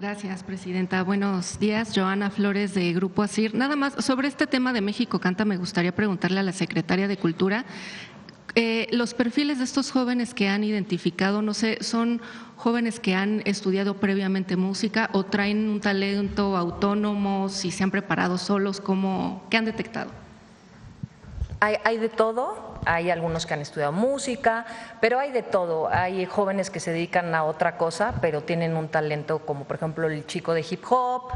Gracias, presidenta. Buenos días, Joana Flores de Grupo ASIR. Nada más, sobre este tema de México Canta, me gustaría preguntarle a la secretaria de Cultura, los perfiles de estos jóvenes que han identificado, no sé, ¿son jóvenes que han estudiado previamente música o traen un talento autónomo, si se han preparado solos, qué han detectado? Hay de todo, hay algunos que han estudiado música, pero hay de todo. Hay jóvenes que se dedican a otra cosa, pero tienen un talento, como por ejemplo el chico de hip hop.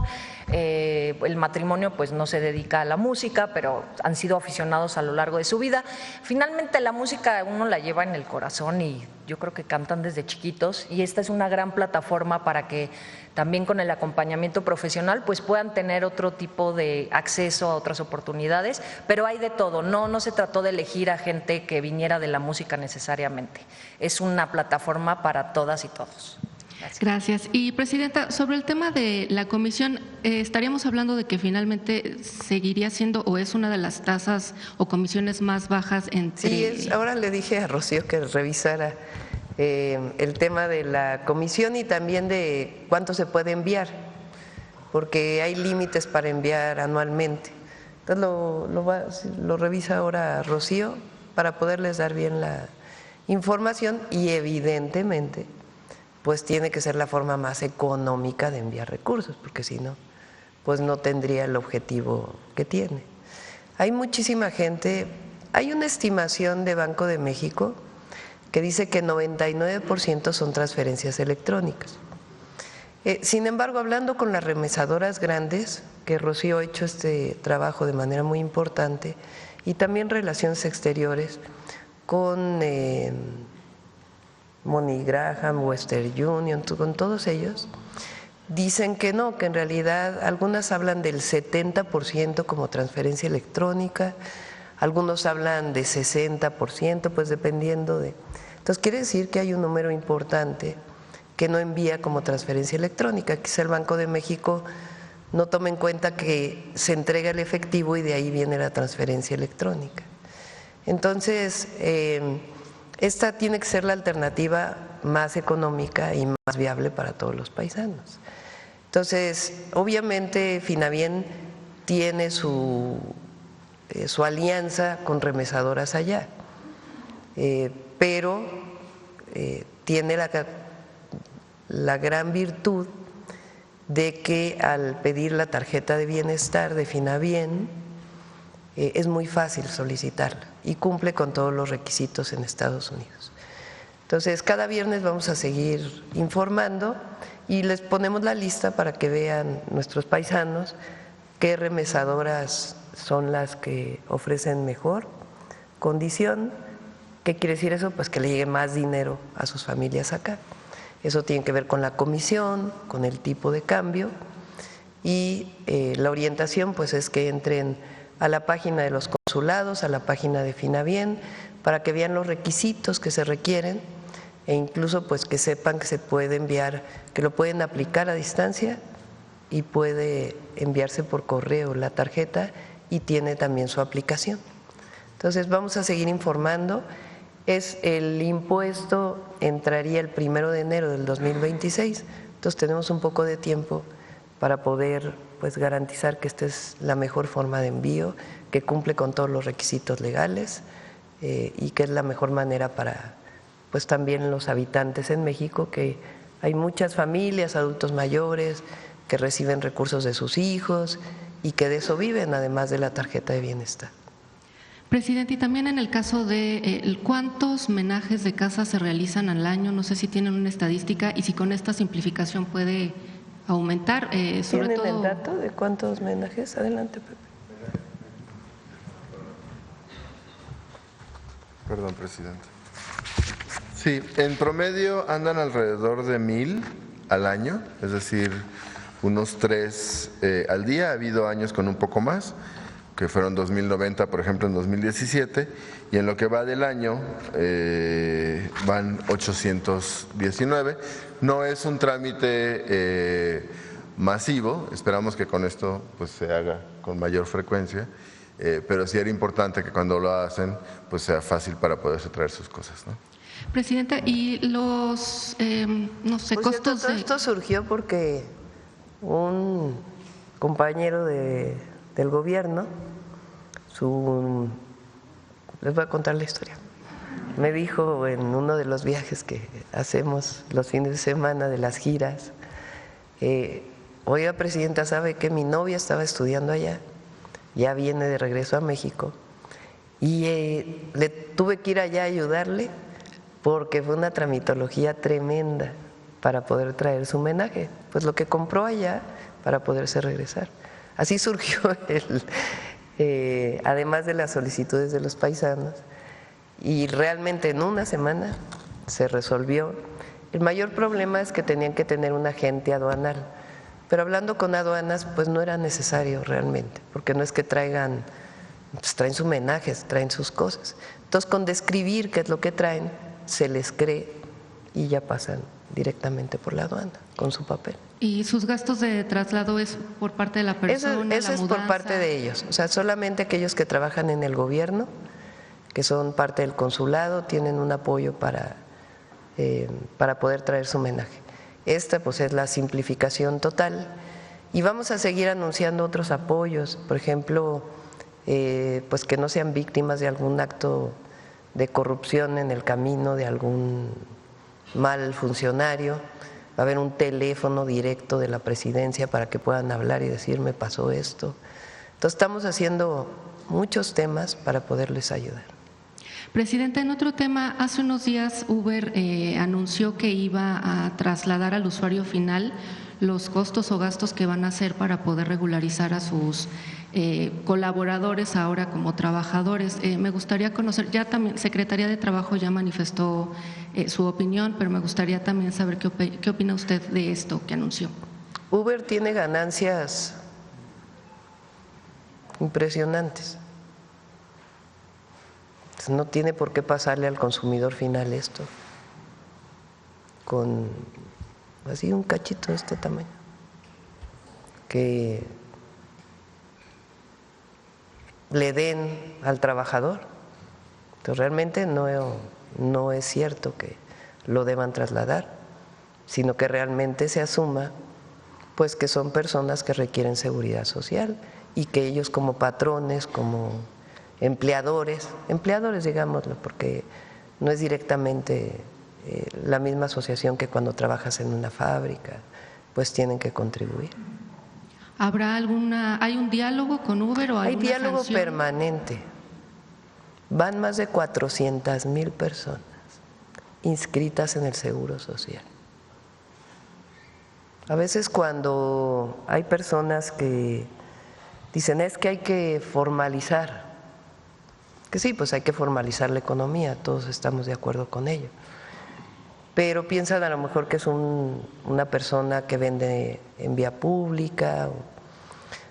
El matrimonio pues no se dedica a la música, pero han sido aficionados a lo largo de su vida. Finalmente la música uno la lleva en el corazón y yo creo que cantan desde chiquitos, y esta es una gran plataforma para que también con el acompañamiento profesional pues puedan tener otro tipo de acceso a otras oportunidades, pero hay de todo. No se trató de elegir a gente que viniera de la música necesariamente, es una plataforma para todas y todos. Gracias. Y, presidenta, sobre el tema de la comisión, estaríamos hablando de que finalmente seguiría siendo o es una de las tasas o comisiones más bajas entre… Sí, ahora le dije a Rocío que revisara el tema de la comisión y también de cuánto se puede enviar, porque hay límites para enviar anualmente. Entonces lo revisa ahora Rocío para poderles dar bien la información y evidentemente pues tiene que ser la forma más económica de enviar recursos, porque si no, pues no tendría el objetivo que tiene. Hay muchísima gente, hay una estimación de Banco de México que dice que 99% son transferencias electrónicas. Sin embargo, hablando con las remesadoras grandes, que Rocío ha hecho este trabajo de manera muy importante, y también Relaciones Exteriores, con Money Graham, Western Union, con todos ellos, dicen que no, que en realidad algunas hablan del 70% como transferencia electrónica, algunos hablan de 60%, pues dependiendo de… Entonces quiere decir que hay un número importante que no envía como transferencia electrónica. Quizá el Banco de México no toma en cuenta que se entrega el efectivo y de ahí viene la transferencia electrónica. Entonces, esta tiene que ser la alternativa más económica y más viable para todos los paisanos. Entonces, obviamente, Finabien tiene su alianza con remesadoras allá, pero tiene la gran virtud de que al pedir la tarjeta de bienestar de Finabien es muy fácil solicitarla y cumple con todos los requisitos en Estados Unidos. Entonces, cada viernes vamos a seguir informando y les ponemos la lista para que vean nuestros paisanos qué remesadoras son las que ofrecen mejor condición. ¿Qué quiere decir eso? Pues que le llegue más dinero a sus familias acá. Eso tiene que ver con la comisión, con el tipo de cambio, y la orientación pues es que entren a la página de los consulados, a la página de Finabien, para que vean los requisitos que se requieren e incluso pues que sepan que se puede enviar, que lo pueden aplicar a distancia y puede enviarse por correo la tarjeta y tiene también su aplicación. Entonces vamos a seguir informando. El impuesto entraría el 1 de enero del 2026, entonces tenemos un poco de tiempo para poder pues garantizar que esta es la mejor forma de envío, que cumple con todos los requisitos legales y que es la mejor manera para pues también los habitantes en México, que hay muchas familias, adultos mayores que reciben recursos de sus hijos y que de eso viven, además de la tarjeta de bienestar. Presidente, y también en el caso de cuántos menajes de casa se realizan al año, no sé si tienen una estadística y si con esta simplificación puede aumentar. Sobre ¿Tienen todo… el dato de cuántos menajes? Adelante, Pepe. Perdón, presidente. Sí, en promedio andan alrededor de 1,000 al año, es decir, unos 3 al día. Ha habido años con un poco más, que fueron 2,090, por ejemplo, en 2017, y en lo que va del año van 819. No es un trámite masivo, esperamos que con esto pues se haga con mayor frecuencia, pero sí era importante que cuando lo hacen pues sea fácil para poderse traer sus cosas, ¿no? Presidenta, y los, no sé, Por cierto, costos todo esto surgió porque un compañero del gobierno, les voy a contar la historia. Me dijo en uno de los viajes que hacemos los fines de semana de las giras, oiga, presidenta, ¿sabe que mi novia estaba estudiando allá? Ya viene de regreso a México y le tuve que ir allá a ayudarle porque fue una tramitología tremenda para poder traer su homenaje, pues lo que compró allá para poderse regresar. Así surgió además de las solicitudes de los paisanos, y realmente en una semana se resolvió. El mayor problema es que tenían que tener un agente aduanal, pero hablando con aduanas pues no era necesario realmente, porque no es que traigan, pues traen sus homenajes, traen sus cosas. Entonces con describir qué es lo que traen, se les cree y ya pasan directamente por la aduana con su papel. ¿Y sus gastos de traslado es por parte de la persona? Eso es por parte de ellos, o sea, solamente aquellos que trabajan en el gobierno, que son parte del consulado, tienen un apoyo para poder traer su homenaje. Esta pues es la simplificación total y vamos a seguir anunciando otros apoyos, por ejemplo, pues que no sean víctimas de algún acto de corrupción en el camino, de algún mal funcionario. Va a haber un teléfono directo de la presidencia para que puedan hablar y decir me pasó esto. Entonces estamos haciendo muchos temas para poderles ayudar. Presidenta, en otro tema, hace unos días Uber anunció que iba a trasladar al usuario final los costos o gastos que van a hacer para poder regularizar a sus colaboradores ahora como trabajadores. Me gustaría conocer, ya también Secretaría de Trabajo ya manifestó su opinión, pero me gustaría también saber qué opina usted de esto que anunció. Uber tiene ganancias impresionantes. No tiene por qué pasarle al consumidor final esto con así un cachito de este tamaño, que le den al trabajador. Entonces realmente no es cierto que lo deban trasladar, sino que realmente se asuma pues que son personas que requieren seguridad social y que ellos como patrones, como empleadores digámoslo, porque no es directamente la misma asociación que cuando trabajas en una fábrica, pues tienen que contribuir. ¿Hay un diálogo con Uber o hay diálogo sanción? Permanente. Van más de 400,000 personas inscritas en el Seguro Social. A veces cuando hay personas que dicen es que hay que formalizar, que sí, pues hay que formalizar la economía, todos estamos de acuerdo con ello, pero piensan a lo mejor que es una persona que vende en vía pública.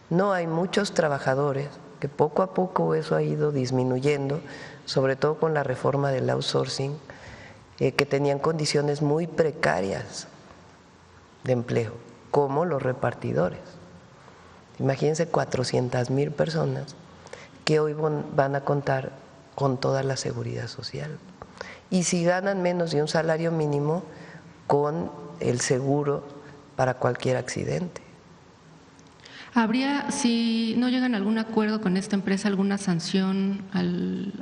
No, hay muchos trabajadores que poco a poco eso ha ido disminuyendo, sobre todo con la reforma del outsourcing, que tenían condiciones muy precarias de empleo, como los repartidores. Imagínense 400,000 personas que hoy van a contar con toda la seguridad social. Y si ganan menos de un salario mínimo, con el seguro para cualquier accidente. ¿Habría, si no llegan a algún acuerdo con esta empresa, alguna sanción a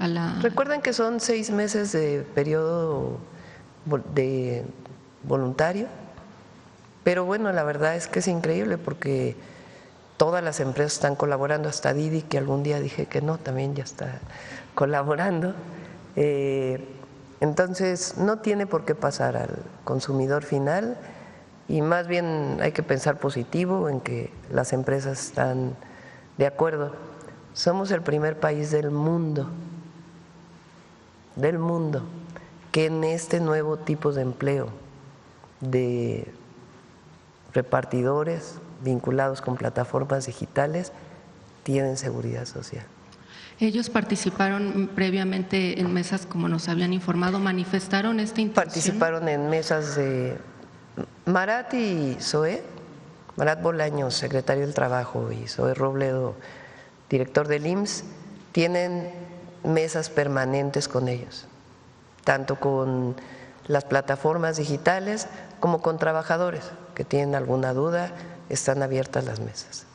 la...? Recuerden que son 6 meses de periodo de voluntario, pero bueno, la verdad es que es increíble porque todas las empresas están colaborando, hasta Didi, que algún día dije que no, también ya está colaborando. Entonces, no tiene por qué pasar al consumidor final y más bien hay que pensar positivo en que las empresas están de acuerdo. Somos el primer país del mundo que en este nuevo tipo de empleo de repartidores vinculados con plataformas digitales tienen seguridad social. Ellos participaron previamente en mesas, como nos habían informado, manifestaron esta intención. Participaron en mesas de Marat y Zoé, Marat Bolaños, secretario del Trabajo, y Zoé Robledo, director del IMSS, tienen mesas permanentes con ellos, tanto con las plataformas digitales, como con trabajadores que tienen alguna duda, están abiertas las mesas.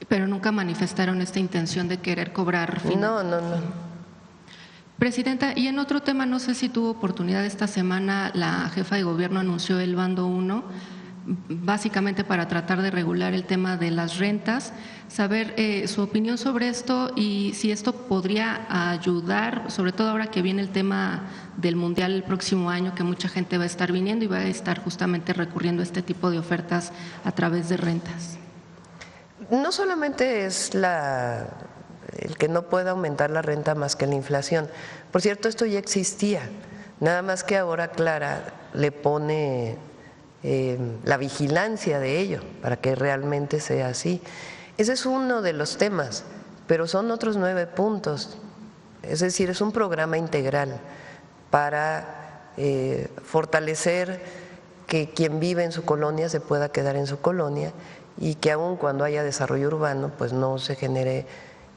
Pero nunca manifestaron esta intención de querer cobrar No. Presidenta, y en otro tema, no sé si tuvo oportunidad esta semana, la jefa de gobierno anunció el bando 1, básicamente para tratar de regular el tema de las rentas, saber su opinión sobre esto y si esto podría ayudar, sobre todo ahora que viene el tema del Mundial el próximo año, que mucha gente va a estar viniendo y va a estar justamente recurriendo a este tipo de ofertas a través de rentas. No solamente es el que no pueda aumentar la renta más que la inflación. Por cierto, esto ya existía, nada más que ahora Clara le pone la vigilancia de ello para que realmente sea así. Ese es uno de los temas, pero son otros 9 puntos. Es decir, es un programa integral para fortalecer que quien vive en su colonia se pueda quedar en su colonia y que aun cuando haya desarrollo urbano, pues no se genere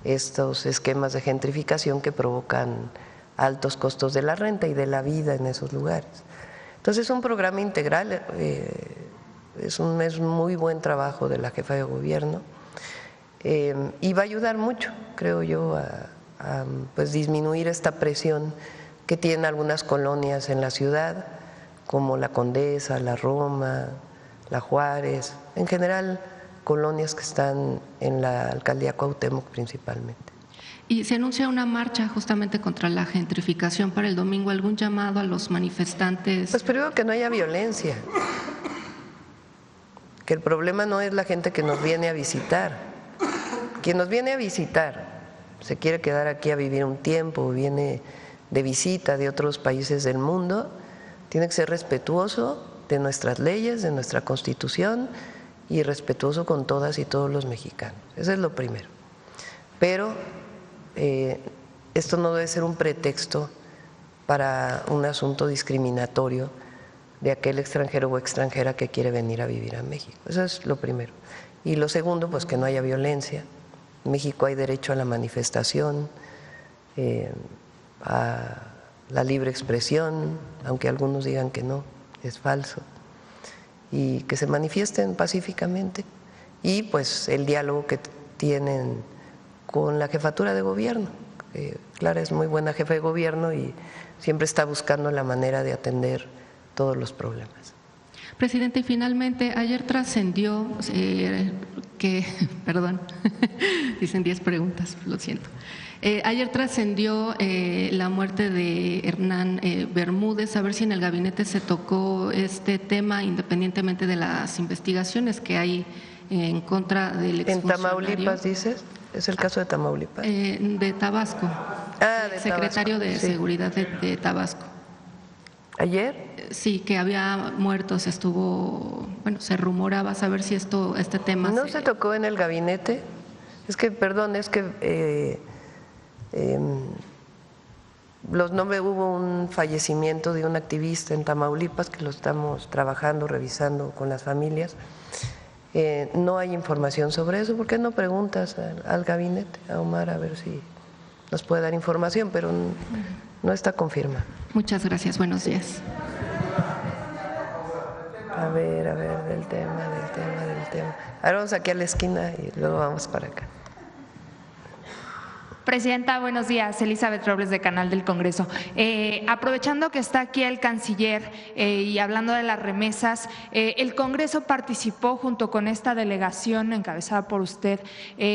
estos esquemas de gentrificación que provocan altos costos de la renta y de la vida en esos lugares. Entonces es un programa integral, es un muy buen trabajo de la jefa de gobierno y va a ayudar mucho, creo yo, a pues disminuir esta presión que tienen algunas colonias en la ciudad, como la Condesa, la Roma, la Juárez, en general colonias que están en la alcaldía Cuauhtémoc principalmente. Y se anuncia una marcha justamente contra la gentrificación para el domingo. ¿Algún llamado a los manifestantes? Pues primero que no haya violencia, que el problema no es la gente que nos viene a visitar. Quien nos viene a visitar se quiere quedar aquí a vivir un tiempo, viene de visita de otros países del mundo, tiene que ser respetuoso de nuestras leyes, de nuestra Constitución y respetuoso con todas y todos los mexicanos. Eso es lo primero. Pero esto no debe ser un pretexto para un asunto discriminatorio de aquel extranjero o extranjera que quiere venir a vivir a México. Eso es lo primero. Y lo segundo, pues que no haya violencia. En México hay derecho a la manifestación, a la libre expresión, aunque algunos digan que no, es falso, y que se manifiesten pacíficamente. Y pues el diálogo que tienen con la jefatura de gobierno. Clara es muy buena jefa de gobierno y siempre está buscando la manera de atender todos los problemas. Presidente, y finalmente, ayer trascendió perdón, dicen 10 preguntas, lo siento. Ayer trascendió la muerte de Hernán Bermúdez, a ver si en el gabinete se tocó este tema independientemente de las investigaciones que hay en contra del exfuncionario. ¿En Tamaulipas dices? ¿Es el caso de Tamaulipas? De Tabasco. De secretario Tabasco, de sí. Seguridad de Tabasco. ¿Ayer? Sí, que había muertos, se rumoraba, saber si este tema… ¿No se tocó en el gabinete? Es que los nombres, hubo un fallecimiento de un activista en Tamaulipas que lo estamos trabajando, revisando con las familias. No hay información sobre eso. ¿Por qué no preguntas al gabinete, a Omar, a ver si nos puede dar información? Pero no está confirmado. Muchas gracias, buenos días. A ver, del tema. Ahora vamos aquí a la esquina y luego vamos para acá. Presidenta, buenos días. Elizabeth Robles, de Canal del Congreso. Aprovechando que está aquí el canciller y hablando de las remesas, el Congreso participó junto con esta delegación encabezada por usted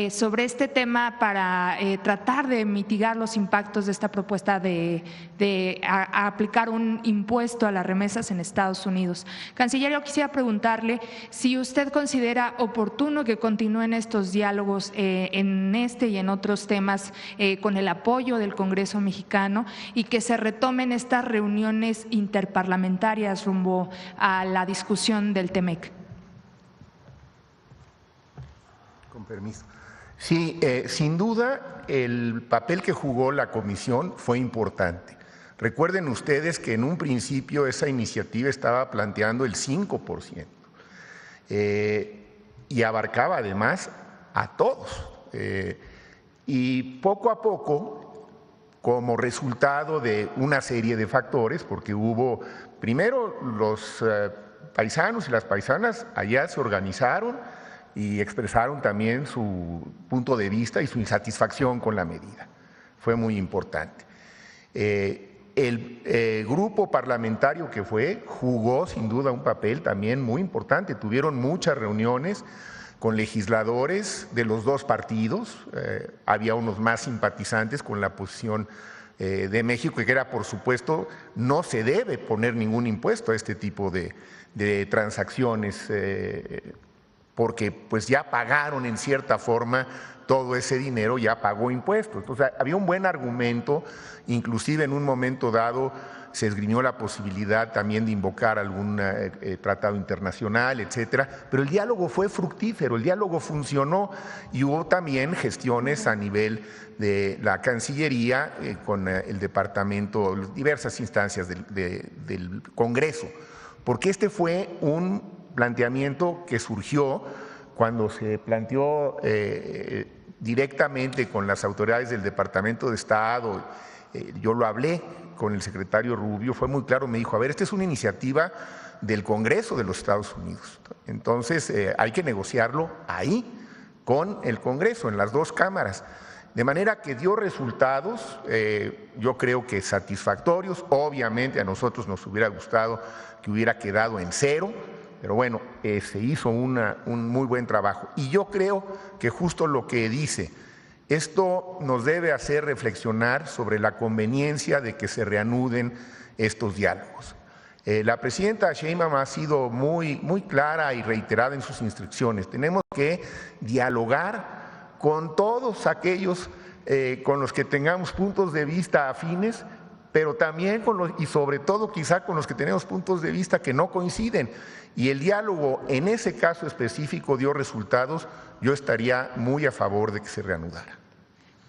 sobre este tema para tratar de mitigar los impactos de esta propuesta de aplicar un impuesto a las remesas en Estados Unidos. Canciller, yo quisiera preguntarle si usted considera oportuno que continúen estos diálogos en este y en otros temas con el apoyo del Congreso mexicano y que se retomen estas reuniones interparlamentarias rumbo a la discusión del TEMEC. Con permiso. Sí, sin duda el papel que jugó la comisión fue importante. Recuerden ustedes que en un principio esa iniciativa estaba planteando el 5% y abarcaba además a todos. Y poco a poco como resultado de una serie de factores, porque hubo, primero, los paisanos y las paisanas allá se organizaron y expresaron también su punto de vista y su insatisfacción con la medida. Fue muy importante. El grupo parlamentario que fue jugó sin duda un papel también muy importante. Tuvieron muchas reuniones con legisladores de los dos partidos. Había unos más simpatizantes con la posición de México, que era, por supuesto, no se debe poner ningún impuesto a este tipo de transacciones, porque pues ya pagaron en cierta forma todo ese dinero, ya pagó impuestos. Entonces había un buen argumento, inclusive en un momento dado se esgrimió la posibilidad también de invocar algún tratado internacional, etcétera, pero el diálogo fue fructífero, el diálogo funcionó y hubo también gestiones a nivel de la Cancillería con el Departamento, diversas instancias del Congreso, porque este fue un planteamiento que surgió cuando se planteó directamente con las autoridades del Departamento de Estado. Yo lo hablé con el secretario Rubio, fue muy claro, me dijo, a ver, esta es una iniciativa del Congreso de los Estados Unidos, entonces hay que negociarlo ahí con el Congreso, en las dos cámaras, de manera que dio resultados, yo creo que satisfactorios. Obviamente a nosotros nos hubiera gustado que hubiera quedado en cero, pero bueno, se hizo un muy buen trabajo. Y yo creo que justo lo que dice, esto nos debe hacer reflexionar sobre la conveniencia de que se reanuden estos diálogos. La presidenta Sheinbaum ha sido muy clara y reiterada en sus instrucciones. Tenemos que dialogar con todos aquellos con los que tengamos puntos de vista afines, pero también y sobre todo quizá con los que tenemos puntos de vista que no coinciden. Y el diálogo en ese caso específico dio resultados. Yo estaría muy a favor de que se reanudara.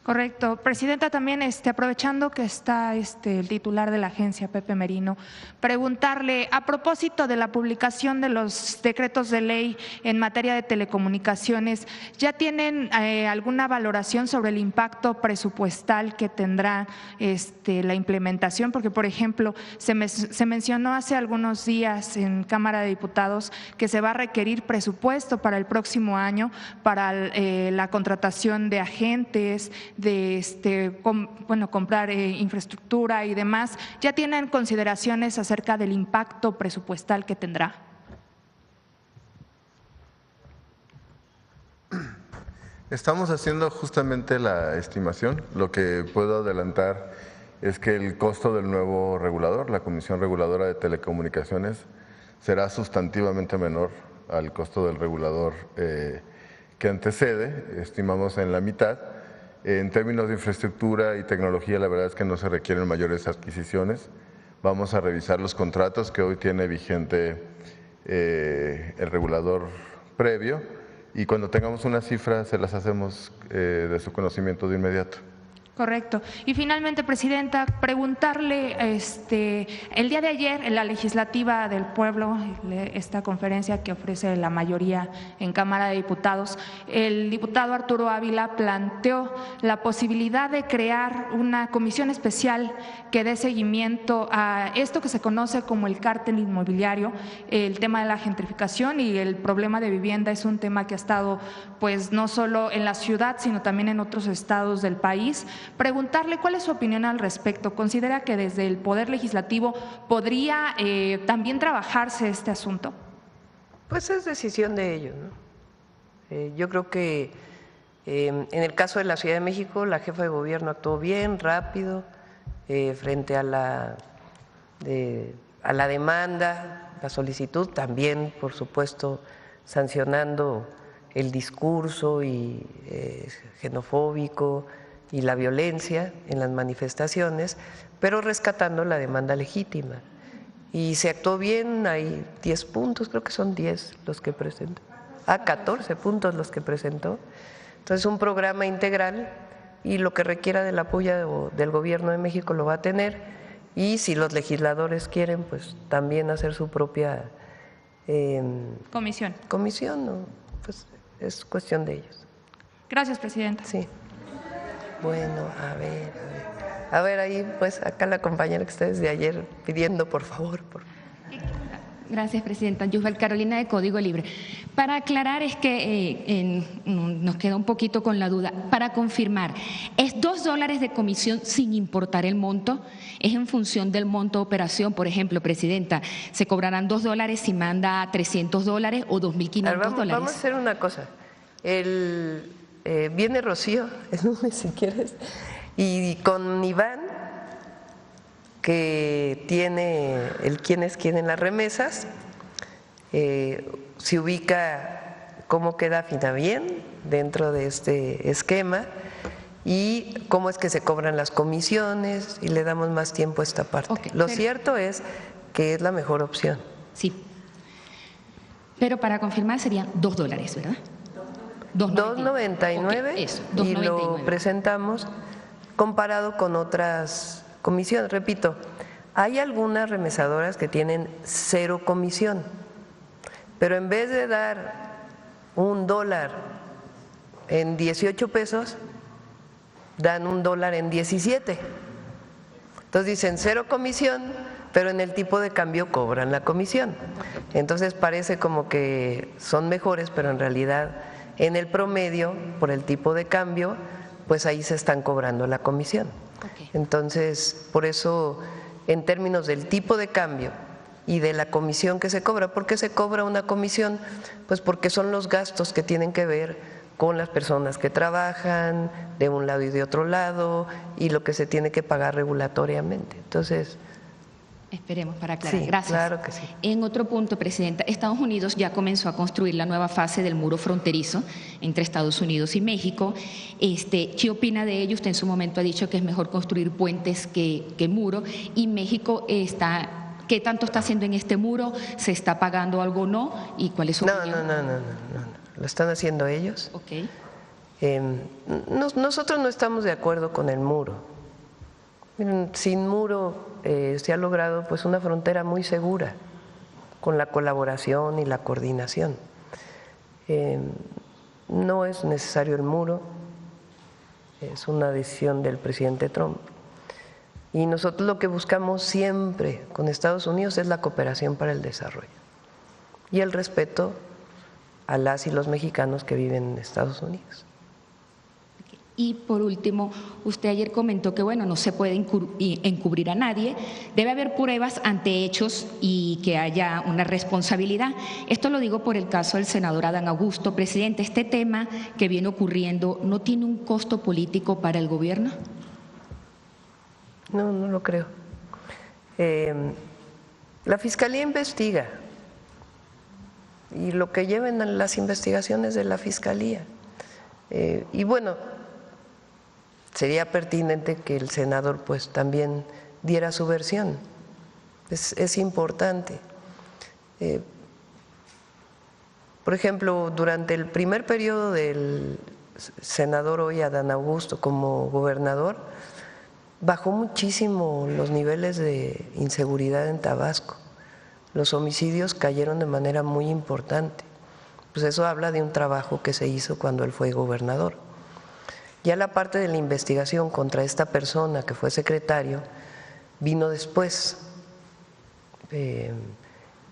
Correcto. Presidenta, también aprovechando que está el titular de la agencia, Pepe Merino, preguntarle, a propósito de la publicación de los decretos de ley en materia de telecomunicaciones, ¿ya tienen alguna valoración sobre el impacto presupuestal que tendrá la implementación? Porque, por ejemplo, se mencionó hace algunos días en Cámara de Diputados que se va a requerir presupuesto para el próximo año para la contratación de agentes, de comprar infraestructura y demás. ¿Ya tienen consideraciones acerca del impacto presupuestal que tendrá? Estamos haciendo justamente la estimación. Lo que puedo adelantar es que el costo del nuevo regulador, la Comisión Reguladora de Telecomunicaciones, será sustantivamente menor al costo del regulador que antecede, estimamos en la mitad. En términos de infraestructura y tecnología, la verdad es que no se requieren mayores adquisiciones. Vamos a revisar los contratos que hoy tiene vigente el regulador previo, y cuando tengamos una cifra se las hacemos de su conocimiento de inmediato. Correcto. Y finalmente, Presidenta, preguntarle, el día de ayer en la Legislativa del Pueblo, esta conferencia que ofrece la mayoría en Cámara de Diputados, el diputado Arturo Ávila planteó la posibilidad de crear una comisión especial que dé seguimiento a esto que se conoce como el cártel inmobiliario. El tema de la gentrificación y el problema de vivienda es un tema que ha estado pues no solo en la ciudad, sino también en otros estados del país. Preguntarle cuál es su opinión al respecto. ¿Considera que desde el Poder Legislativo podría también trabajarse este asunto? Pues es decisión de ellos, ¿no? Yo creo que en el caso de la Ciudad de México, la jefa de gobierno actuó bien, rápido, frente a la demanda, la solicitud, también, por supuesto, sancionando el discurso xenofóbico y la violencia en las manifestaciones, pero rescatando la demanda legítima. Y se actuó bien, hay 10 puntos, creo que son 10 los que presentó, 14 puntos los que presentó. Entonces, un programa integral, y lo que requiera del apoyo del Gobierno de México lo va a tener, y si los legisladores quieren, pues también hacer su propia comisión, ¿no? Pues es cuestión de ellos. Gracias, Presidenta. Sí. Bueno, a ver. A ver, ahí, pues, acá la compañera que está desde ayer pidiendo, por favor. Gracias, Presidenta. Yusbel Carolina, de Código Libre. Para aclarar, es que nos queda un poquito con la duda. Para confirmar, ¿es $2 de comisión sin importar el monto? ¿Es en función del monto de operación? Por ejemplo, Presidenta, ¿se cobrarán $2 si manda $300 o $2.500? Vamos a hacer una cosa. Viene Rocío el lunes, si quieres, y con Iván, que tiene el quién es quién en las remesas, se ubica cómo queda Finabien dentro de este esquema y cómo es que se cobran las comisiones, y le damos más tiempo a esta parte. Okay, Lo cierto es que es la mejor opción. Sí, pero para confirmar serían $2, ¿verdad? $2.99, okay, eso, y $2.99. lo presentamos comparado con otras comisiones. Repito, hay algunas remesadoras que tienen 0 comisión, pero en vez de dar $1 en 18 pesos, dan $1 en 17. Entonces dicen 0 comisión, pero en el tipo de cambio cobran la comisión. Entonces parece como que son mejores, pero en realidad en el promedio, por el tipo de cambio, pues ahí se están cobrando la comisión. Entonces, por eso, en términos del tipo de cambio y de la comisión que se cobra, ¿por qué se cobra una comisión? Pues porque son los gastos que tienen que ver con las personas que trabajan de un lado y de otro lado, y lo que se tiene que pagar regulatoriamente. Entonces, esperemos para aclarar. Sí, Gracias. claro que sí. En otro punto, Presidenta, Estados Unidos ya comenzó a construir la nueva fase del muro fronterizo entre Estados Unidos y México. ¿Qué opina de ello? Usted en su momento ha dicho que es mejor construir puentes que muro, y México ¿qué tanto está haciendo en este muro? ¿Se está pagando algo o no? ¿Y cuál es su opinión? No. Lo están haciendo ellos. Okay. Nosotros no estamos de acuerdo con el muro. Miren, sin muro se ha logrado pues una frontera muy segura, con la colaboración y la coordinación. No es necesario el muro, es una decisión del presidente Trump. Y nosotros lo que buscamos siempre con Estados Unidos es la cooperación para el desarrollo y el respeto a las y los mexicanos que viven en Estados Unidos. Y por último, usted ayer comentó que no se puede encubrir a nadie, debe haber pruebas ante hechos y que haya una responsabilidad. Esto lo digo por el caso del senador Adán Augusto. Presidente, ¿este tema que viene ocurriendo no tiene un costo político para el gobierno? No lo creo. La Fiscalía investiga, y lo que lleven las investigaciones de la Fiscalía. Y bueno, sería pertinente que el senador pues también diera su versión. Es importante. Por ejemplo, durante el primer periodo del senador hoy Adán Augusto como gobernador, bajó muchísimo los niveles de inseguridad en Tabasco. Los homicidios cayeron de manera muy importante. Pues eso habla de un trabajo que se hizo cuando él fue gobernador. Ya la parte de la investigación contra esta persona que fue secretario vino después.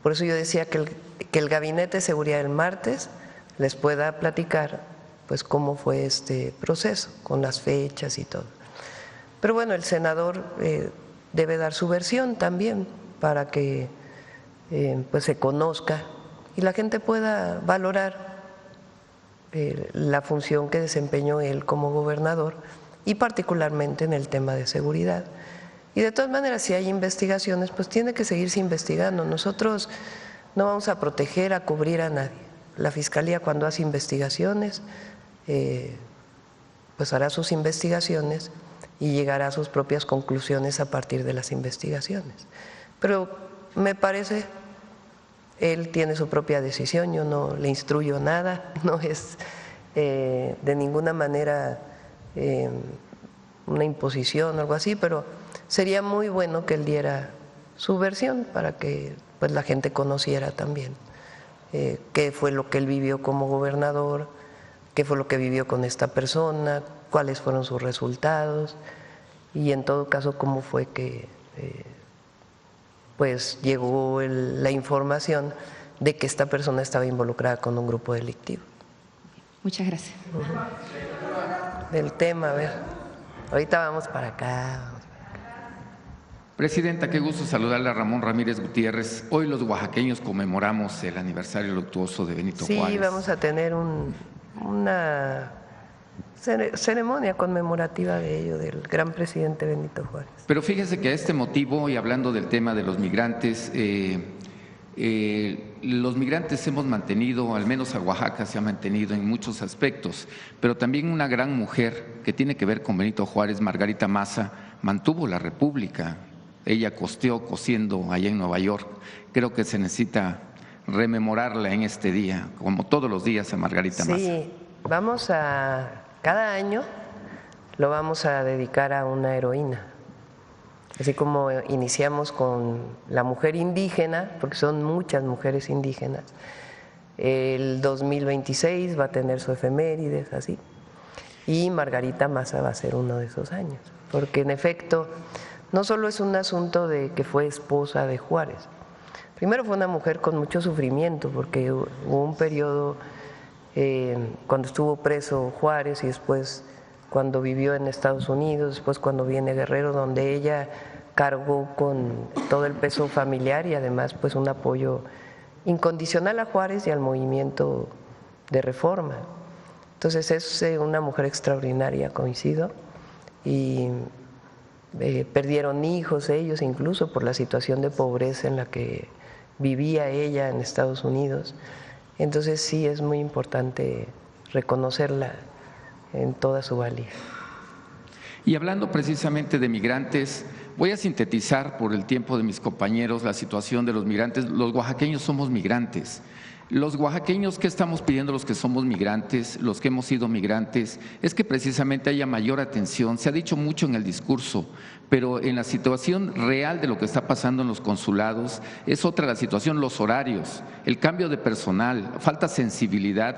Por eso yo decía que el Gabinete de Seguridad el martes les pueda platicar pues cómo fue este proceso, con las fechas y todo. Pero bueno, el senador debe dar su versión también para que pues se conozca y la gente pueda valorar la función que desempeñó él como gobernador, y particularmente en el tema de seguridad. Y de todas maneras, si hay investigaciones, pues tiene que seguirse investigando. Nosotros no vamos a proteger, a cubrir a nadie. La Fiscalía, cuando hace investigaciones, pues hará sus investigaciones y llegará a sus propias conclusiones a partir de las investigaciones. Pero me parece, él tiene su propia decisión, yo no le instruyo nada, no es de ninguna manera una imposición o algo así, pero sería muy bueno que él diera su versión para que pues la gente conociera también qué fue lo que él vivió como gobernador, qué fue lo que vivió con esta persona, cuáles fueron sus resultados y en todo caso cómo fue que pues llegó la información de que esta persona estaba involucrada con un grupo delictivo. Muchas gracias. Del tema, a ver, ahorita vamos para acá. Presidenta, qué gusto saludarle a Ramón Ramírez Gutiérrez. Hoy los oaxaqueños conmemoramos el aniversario luctuoso de Benito Juárez. Sí, vamos a tener una ceremonia conmemorativa de ello, del gran presidente Benito Juárez. Pero fíjese que a este motivo, y hablando del tema de los migrantes hemos mantenido, al menos a Oaxaca se ha mantenido en muchos aspectos, pero también una gran mujer que tiene que ver con Benito Juárez, Margarita Maza, mantuvo la República. Ella cosiendo allá en Nueva York. Creo que se necesita rememorarla en este día, como todos los días a Margarita Maza. Sí, cada año lo vamos a dedicar a una heroína. Así como iniciamos con la mujer indígena, porque son muchas mujeres indígenas, el 2026 va a tener su efemérides, así, y Margarita Maza va a ser uno de esos años, porque en efecto no solo es un asunto de que fue esposa de Juárez, primero fue una mujer con mucho sufrimiento, porque hubo un periodo cuando estuvo preso Juárez y después cuando vivió en Estados Unidos, después cuando viene Guerrero, donde ella cargó con todo el peso familiar y además pues un apoyo incondicional a Juárez y al movimiento de reforma. Entonces es una mujer extraordinaria, coincido, y perdieron hijos ellos incluso por la situación de pobreza en la que vivía ella en Estados Unidos. Entonces sí es muy importante reconocerla en toda su valía. Y hablando precisamente de migrantes, voy a sintetizar por el tiempo de mis compañeros la situación de los migrantes. Los oaxaqueños somos migrantes. Los oaxaqueños, ¿qué estamos pidiendo los que somos migrantes, los que hemos sido migrantes? Es que precisamente haya mayor atención. Se ha dicho mucho en el discurso, pero en la situación real de lo que está pasando en los consulados es otra la situación, los horarios, el cambio de personal, falta sensibilidad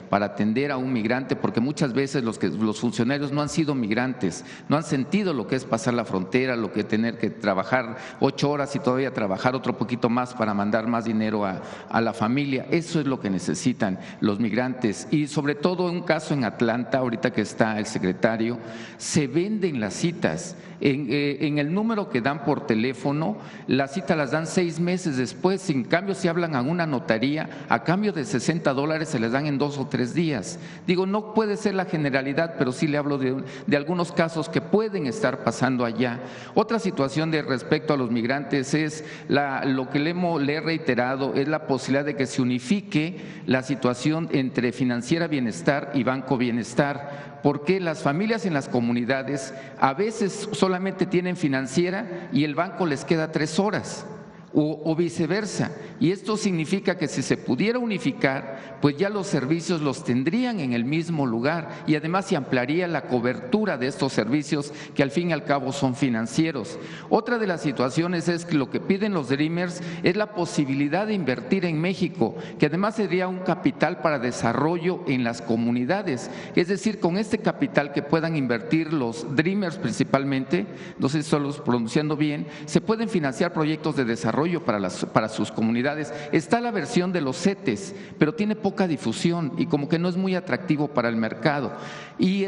para atender a un migrante, porque muchas veces los funcionarios no han sido migrantes, no han sentido lo que es pasar la frontera, lo que tener que trabajar 8 horas y todavía trabajar otro poquito más para mandar más dinero a la familia. Eso es lo que necesitan los migrantes, y sobre todo un caso en Atlanta, ahorita que está el secretario, se venden las citas. En el número que dan por teléfono, las citas las dan 6 meses después. En cambio, si hablan a una notaría, a cambio de $60 se les dan en 2 o 3 días. Digo, no puede ser la generalidad, pero sí le hablo de algunos casos que pueden estar pasando allá. Otra situación respecto a los migrantes es lo que le he reiterado, es la posibilidad de que se unifique la situación entre Financiera Bienestar y Banco Bienestar, porque las familias en las comunidades a veces solamente tienen Financiera y el banco les queda 3 horas. O viceversa, y esto significa que si se pudiera unificar, pues ya los servicios los tendrían en el mismo lugar, y además se ampliaría la cobertura de estos servicios que al fin y al cabo son financieros. Otra de las situaciones es que lo que piden los Dreamers es la posibilidad de invertir en México, que además sería un capital para desarrollo en las comunidades, es decir, con este capital que puedan invertir los Dreamers principalmente, no sé si estoy pronunciando bien, se pueden financiar proyectos de desarrollo para sus comunidades. Está la versión de los CETES, pero tiene poca difusión y como que no es muy atractivo para el mercado. Y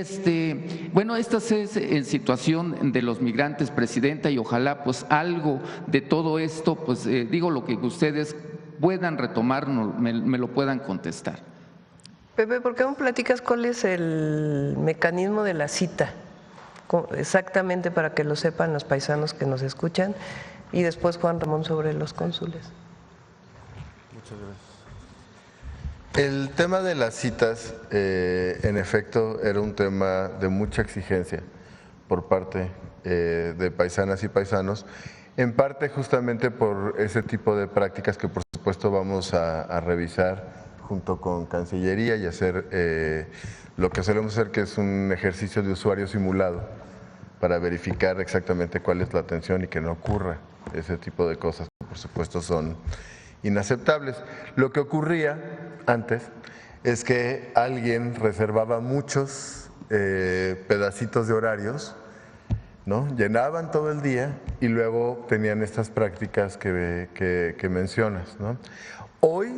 bueno, esta es en situación de los migrantes, Presidenta, y ojalá pues algo de todo esto, pues digo, lo que ustedes puedan retomar, me lo puedan contestar. Pepe, ¿por qué no platicas cuál es el mecanismo de la cita? Exactamente, para que lo sepan los paisanos que nos escuchan. Y después Juan Ramón sobre los cónsules. Muchas gracias. El tema de las citas, en efecto, era un tema de mucha exigencia por parte de paisanas y paisanos, en parte justamente por ese tipo de prácticas que por supuesto vamos a revisar junto con Cancillería y hacer lo que solemos hacer, que es un ejercicio de usuario simulado para verificar exactamente cuál es la atención y que no ocurra ese tipo de cosas que por supuesto son inaceptables. Lo que ocurría antes es que alguien reservaba muchos pedacitos de horarios ¿no? Llenaban todo el día y luego tenían estas prácticas que mencionas, ¿no? Hoy,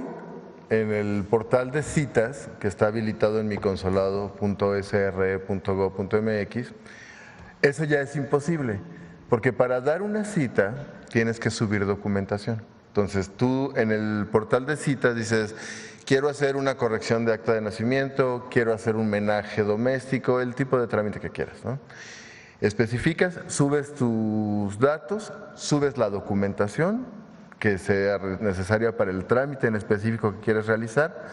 en el portal de citas, que está habilitado en miconsolado.sre.gov.mx, eso ya es imposible, porque para dar una cita tienes que subir documentación. Entonces tú en el portal de citas dices, quiero hacer una corrección de acta de nacimiento, quiero hacer un menaje doméstico, el tipo de trámite que quieras, ¿no? Especificas, subes tus datos, subes la documentación que sea necesaria para el trámite en específico que quieres realizar.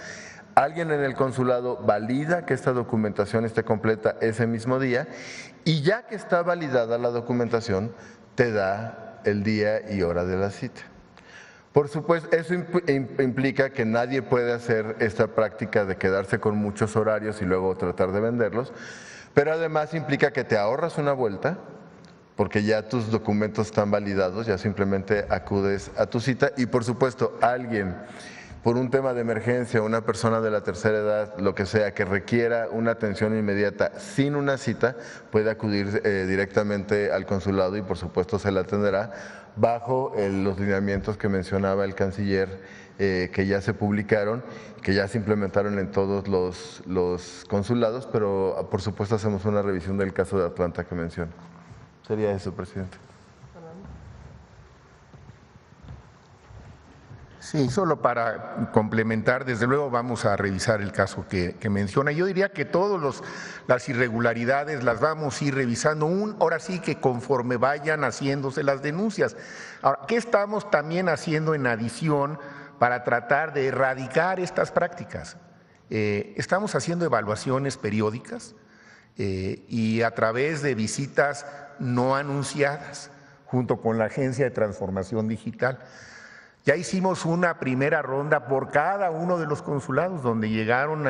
Alguien en el consulado valida que esta documentación esté completa ese mismo día y ya que está validada la documentación, te da el día y hora de la cita. Por supuesto, eso implica que nadie puede hacer esta práctica de quedarse con muchos horarios y luego tratar de venderlos, pero además implica que te ahorras una vuelta, porque ya tus documentos están validados, ya simplemente acudes a tu cita y por supuesto alguien por un tema de emergencia, una persona de la tercera edad, lo que sea, que requiera una atención inmediata sin una cita, puede acudir directamente al consulado y por supuesto se la atenderá bajo los lineamientos que mencionaba el canciller, que ya se publicaron, que ya se implementaron en todos los consulados, pero por supuesto hacemos una revisión del caso de Atlanta que menciona. Sería eso, presidente. Sí, solo para complementar, desde luego vamos a revisar el caso que menciona. Yo diría que todas las irregularidades las vamos a ir revisando, ahora sí que conforme vayan haciéndose las denuncias. Ahora, ¿qué estamos también haciendo en adición para tratar de erradicar estas prácticas? Estamos haciendo evaluaciones periódicas y a través de visitas no anunciadas, junto con la Agencia de Transformación Digital. Ya hicimos una primera ronda por cada uno de los consulados, donde llegaron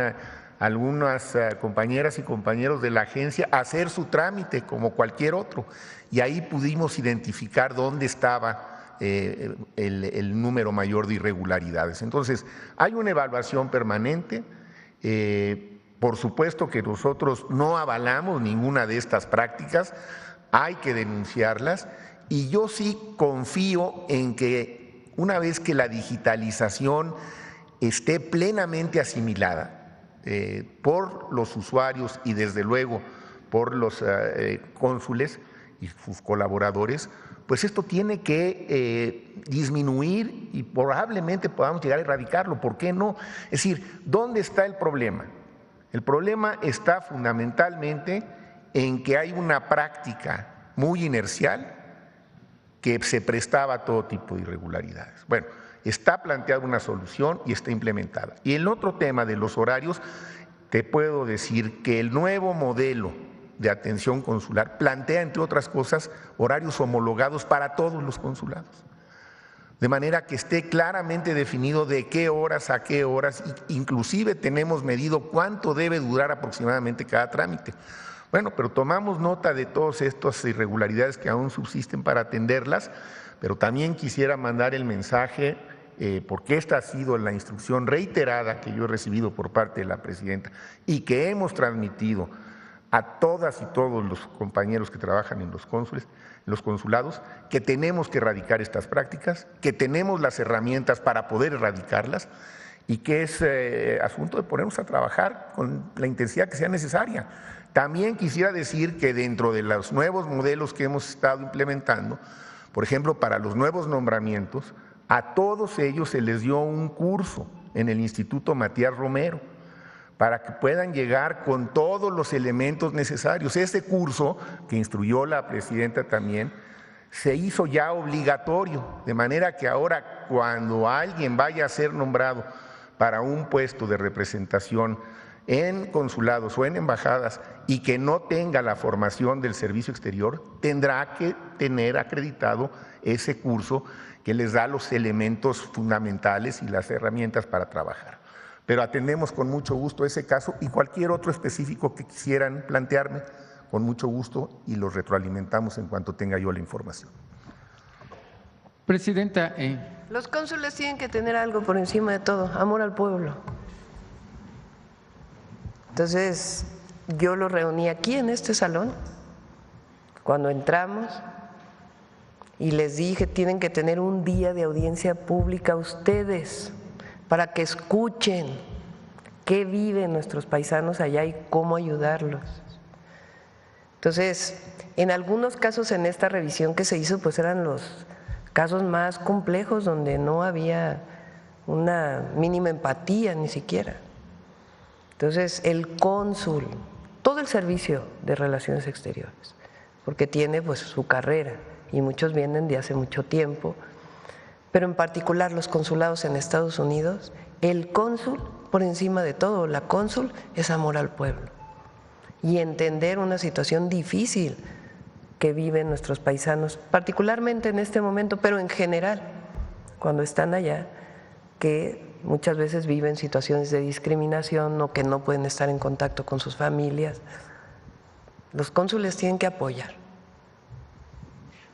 algunas compañeras y compañeros de la agencia a hacer su trámite como cualquier otro, y ahí pudimos identificar dónde estaba el número mayor de irregularidades. Entonces, hay una evaluación permanente. Por supuesto que nosotros no avalamos ninguna de estas prácticas, hay que denunciarlas, y yo sí confío en que una vez que la digitalización esté plenamente asimilada por los usuarios y desde luego por los cónsules y sus colaboradores, pues esto tiene que disminuir y probablemente podamos llegar a erradicarlo. ¿Por qué no? Es decir, ¿dónde está el problema? El problema está fundamentalmente en que hay una práctica muy inercial que se prestaba a todo tipo de irregularidades. Bueno, está planteada una solución y está implementada. Y el otro tema de los horarios, te puedo decir que el nuevo modelo de atención consular plantea, entre otras cosas, horarios homologados para todos los consulados, de manera que esté claramente definido de qué horas a qué horas, inclusive tenemos medido cuánto debe durar aproximadamente cada trámite. Bueno, pero tomamos nota de todas estas irregularidades que aún subsisten para atenderlas, pero también quisiera mandar el mensaje, porque esta ha sido la instrucción reiterada que yo he recibido por parte de la presidenta y que hemos transmitido a todas y todos los compañeros que trabajan en los cónsules, en los consulados, que tenemos que erradicar estas prácticas, que tenemos las herramientas para poder erradicarlas y que es asunto de ponernos a trabajar con la intensidad que sea necesaria. También quisiera decir que dentro de los nuevos modelos que hemos estado implementando, por ejemplo, para los nuevos nombramientos, a todos ellos se les dio un curso en el Instituto Matías Romero para que puedan llegar con todos los elementos necesarios. Este curso, que instruyó la presidenta también, se hizo ya obligatorio, de manera que ahora cuando alguien vaya a ser nombrado para un puesto de representación en consulados o en embajadas y que no tenga la formación del servicio exterior, tendrá que tener acreditado ese curso que les da los elementos fundamentales y las herramientas para trabajar. Pero atendemos con mucho gusto ese caso y cualquier otro específico que quisieran plantearme, con mucho gusto, y los retroalimentamos en cuanto tenga yo la información. Presidenta. Los cónsules tienen que tener algo por encima de todo, amor al pueblo. Entonces, yo lo reuní aquí en este salón cuando entramos y les dije, tienen que tener un día de audiencia pública ustedes para que escuchen qué viven nuestros paisanos allá y cómo ayudarlos. Entonces, en algunos casos en esta revisión que se hizo, pues eran los casos más complejos donde no había una mínima empatía ni siquiera. Entonces, el cónsul, todo el servicio de relaciones exteriores, porque tiene pues su carrera y muchos vienen de hace mucho tiempo, pero en particular los consulados en Estados Unidos, el cónsul por encima de todo, la cónsul es amor al pueblo y entender una situación difícil que viven nuestros paisanos, particularmente en este momento, pero en general, cuando están allá, que muchas veces viven situaciones de discriminación o que no pueden estar en contacto con sus familias. Los cónsules tienen que apoyar.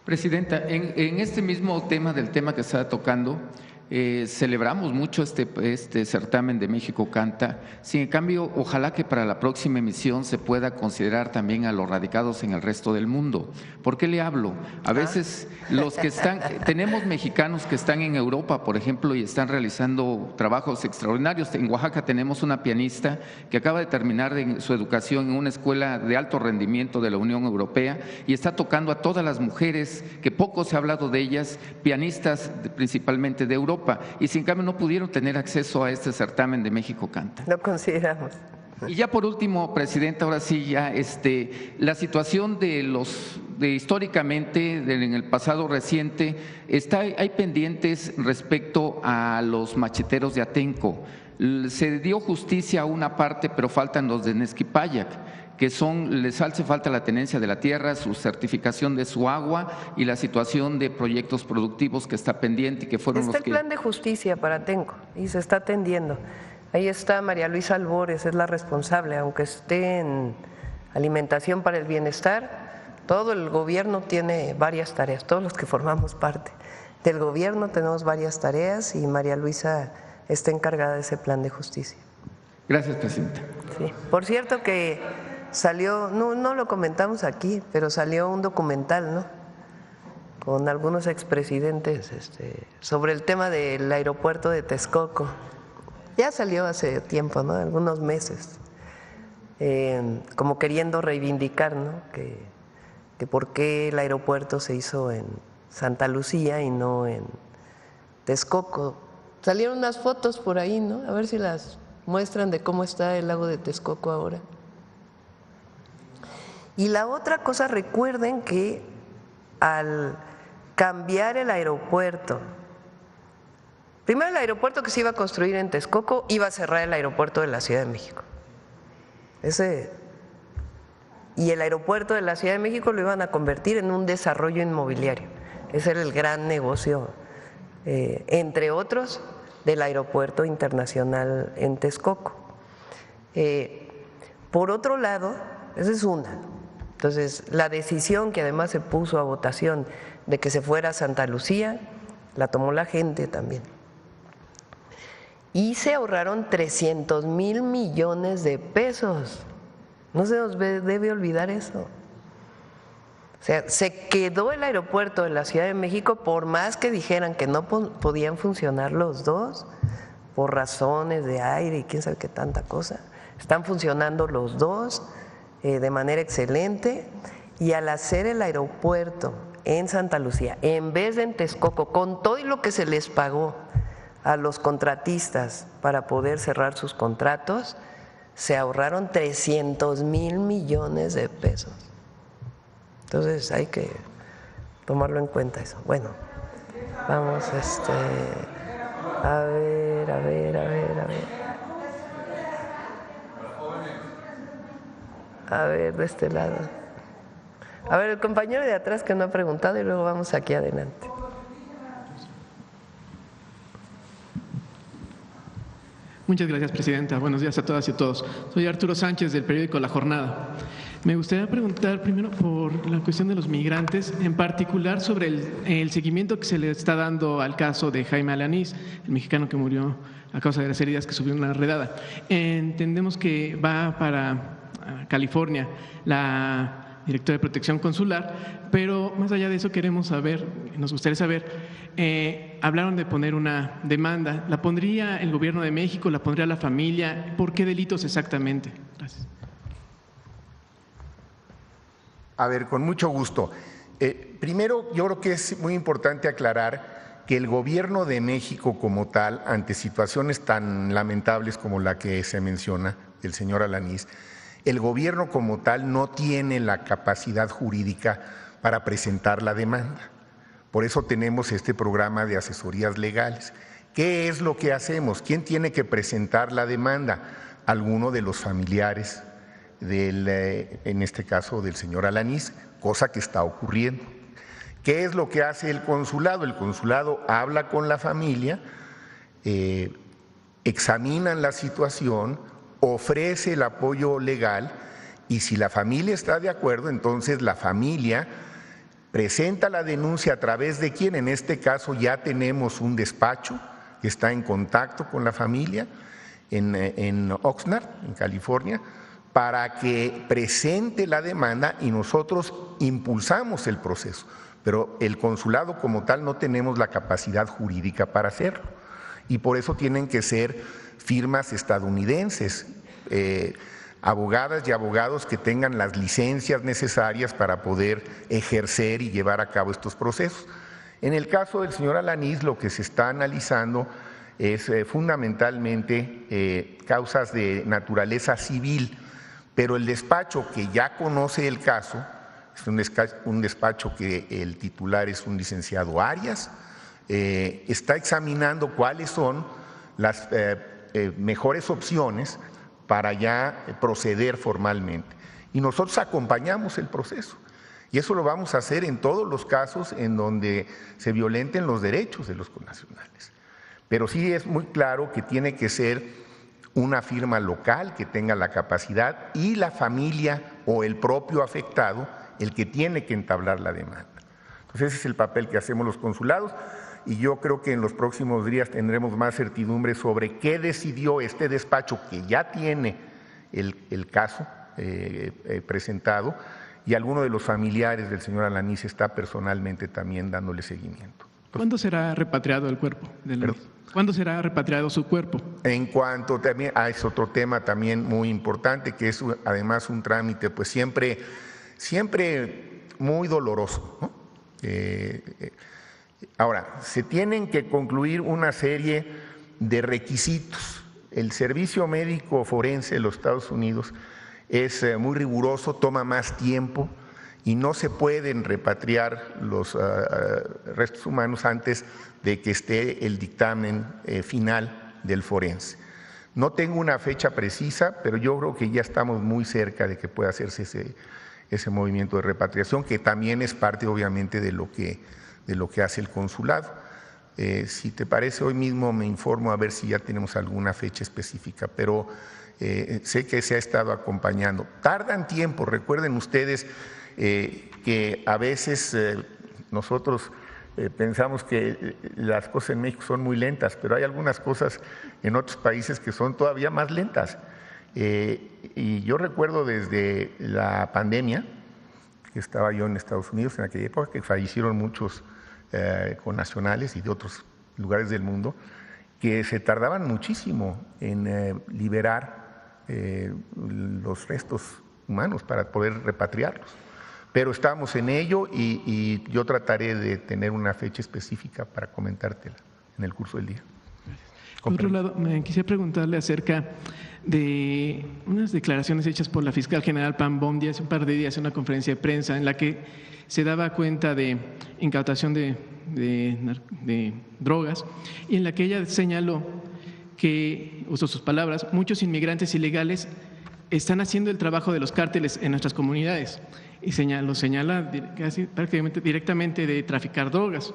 Presidenta, en este mismo tema del tema que está tocando, celebramos mucho este certamen de México Canta. Sin en cambio, ojalá que para la próxima emisión se pueda considerar también a los radicados en el resto del mundo. ¿Por qué le hablo? A veces los que están, tenemos mexicanos que están en Europa, por ejemplo, y están realizando trabajos extraordinarios. En Oaxaca tenemos una pianista que acaba de terminar su educación en una escuela de alto rendimiento de la Unión Europea y está tocando a todas las mujeres, que poco se ha hablado de ellas, pianistas principalmente de Europa. Y sin cambio no pudieron tener acceso a este certamen de México Canta. Lo consideramos. Y ya por último, Presidenta, ahora sí ya la situación históricamente en el pasado reciente, hay pendientes respecto a los macheteros de Atenco. Se dio justicia a una parte, pero faltan los de Nezquipayac, que les hace falta la tenencia de la tierra, su certificación de su agua y la situación de proyectos productivos que está pendiente y que fueron los que… Está el plan de justicia para Atenco y se está atendiendo. Ahí está María Luisa Albores, es la responsable, aunque esté en alimentación para el bienestar, todo el gobierno tiene varias tareas, todos los que formamos parte del gobierno tenemos varias tareas y María Luisa está encargada de ese plan de justicia. Gracias, Presidenta. Sí. Por cierto que salió, no lo comentamos aquí, pero salió un documental, ¿no?, con algunos expresidentes sobre el tema del aeropuerto de Texcoco. Ya salió hace tiempo, ¿no?, algunos meses, como queriendo reivindicar, ¿no?, que por qué el aeropuerto se hizo en Santa Lucía y no en Texcoco. Salieron unas fotos por ahí, ¿no?, a ver si las muestran de cómo está el lago de Texcoco ahora. Y la otra cosa, recuerden que al cambiar el aeropuerto, primero el aeropuerto que se iba a construir en Texcoco iba a cerrar el aeropuerto de la Ciudad de México. Y el aeropuerto de la Ciudad de México lo iban a convertir en un desarrollo inmobiliario. Ese era el gran negocio, entre otros, del aeropuerto internacional en Texcoco. Por otro lado, esa es una. Entonces, la decisión que además se puso a votación de que se fuera a Santa Lucía, la tomó la gente también. Y se ahorraron 300,000 millones de pesos. No se nos debe olvidar eso. O sea, se quedó el aeropuerto de la Ciudad de México por más que dijeran que no podían funcionar los dos, por razones de aire y quién sabe qué tanta cosa. Están funcionando los dos de manera excelente, y al hacer el aeropuerto en Santa Lucía, en vez de en Texcoco, con todo y lo que se les pagó a los contratistas para poder cerrar sus contratos, se ahorraron 300,000 millones de pesos. Entonces hay que tomarlo en cuenta eso. Bueno, vamos a ver de este lado. A ver, el compañero de atrás que no ha preguntado y luego vamos aquí adelante. Muchas gracias, Presidenta. Buenos días a todas y a todos. Soy Arturo Sánchez, del periódico La Jornada. Me gustaría preguntar primero por la cuestión de los migrantes, en particular sobre el seguimiento que se le está dando al caso de Jaime Alanís, el mexicano que murió a causa de las heridas que sufrió en una redada. Entendemos que va para California la directora de Protección Consular, pero más allá de eso queremos saber, nos gustaría saber, hablaron de poner una demanda. ¿La pondría el Gobierno de México? ¿La pondría la familia? ¿Por qué delitos exactamente? Gracias. A ver, con mucho gusto. Primero, yo creo que es muy importante aclarar que el Gobierno de México como tal, ante situaciones tan lamentables como la que se menciona del señor Alanís, el Gobierno como tal no tiene la capacidad jurídica para presentar la demanda. Por eso tenemos este programa de asesorías legales. ¿Qué es lo que hacemos? ¿Quién tiene que presentar la demanda? Alguno de los familiares en este caso del señor Alanís, cosa que está ocurriendo. ¿Qué es lo que hace el consulado? El consulado habla con la familia, examinan la situación, ofrece el apoyo legal y si la familia está de acuerdo, entonces la familia presenta la denuncia a través de quién. En este caso ya tenemos un despacho que está en contacto con la familia en Oxnard, en California, para que presente la demanda y nosotros impulsamos el proceso. Pero el consulado como tal no tenemos la capacidad jurídica para hacerlo y por eso tienen que ser firmas estadounidenses, abogadas y abogados que tengan las licencias necesarias para poder ejercer y llevar a cabo estos procesos. En el caso del señor Alanís, lo que se está analizando es fundamentalmente causas de naturaleza civil, pero el despacho que ya conoce el caso, es un despacho que el titular es un licenciado Arias, está examinando cuáles son las mejores opciones para ya proceder formalmente. Y nosotros acompañamos el proceso. Y eso lo vamos a hacer en todos los casos en donde se violenten los derechos de los connacionales. Pero sí es muy claro que tiene que ser una firma local que tenga la capacidad y la familia o el propio afectado el que tiene que entablar la demanda. Entonces ese es el papel que hacemos los consulados y yo creo que en los próximos días tendremos más certidumbre sobre qué decidió este despacho que ya tiene el caso presentado y alguno de los familiares del señor Alanís está personalmente también dándole seguimiento. ¿Cuándo será repatriado el cuerpo de Alanís? ¿Cuándo será repatriado su cuerpo? En cuanto también es otro tema también muy importante, que es además un trámite pues siempre muy doloroso, ¿no? Ahora, se tienen que concluir una serie de requisitos. El servicio médico forense de los Estados Unidos es muy riguroso, toma más tiempo y no se pueden repatriar los restos humanos antes de que esté el dictamen final del forense. No tengo una fecha precisa, pero yo creo que ya estamos muy cerca de que pueda hacerse ese movimiento de repatriación, que también es parte obviamente de lo que hace el consulado. Si te parece, hoy mismo me informo a ver si ya tenemos alguna fecha específica, pero sé que se ha estado acompañando. Tardan tiempo, recuerden ustedes que a veces nosotros pensamos que las cosas en México son muy lentas, pero hay algunas cosas en otros países que son todavía más lentas. Y yo recuerdo desde la pandemia, que estaba yo en Estados Unidos en aquella época, que fallecieron muchos connacionales y de otros lugares del mundo, que se tardaban muchísimo en liberar los restos humanos para poder repatriarlos. Pero estamos en ello y yo trataré de tener una fecha específica para comentártela en el curso del día. Por otro lado, me quisiera preguntarle acerca de unas declaraciones hechas por la fiscal general Pam Bondi hace un par de días en una conferencia de prensa en la que se daba cuenta de incautación de drogas y en la que ella señaló que, usó sus palabras, muchos inmigrantes ilegales están haciendo el trabajo de los cárteles en nuestras comunidades y lo señala casi prácticamente directamente de traficar drogas.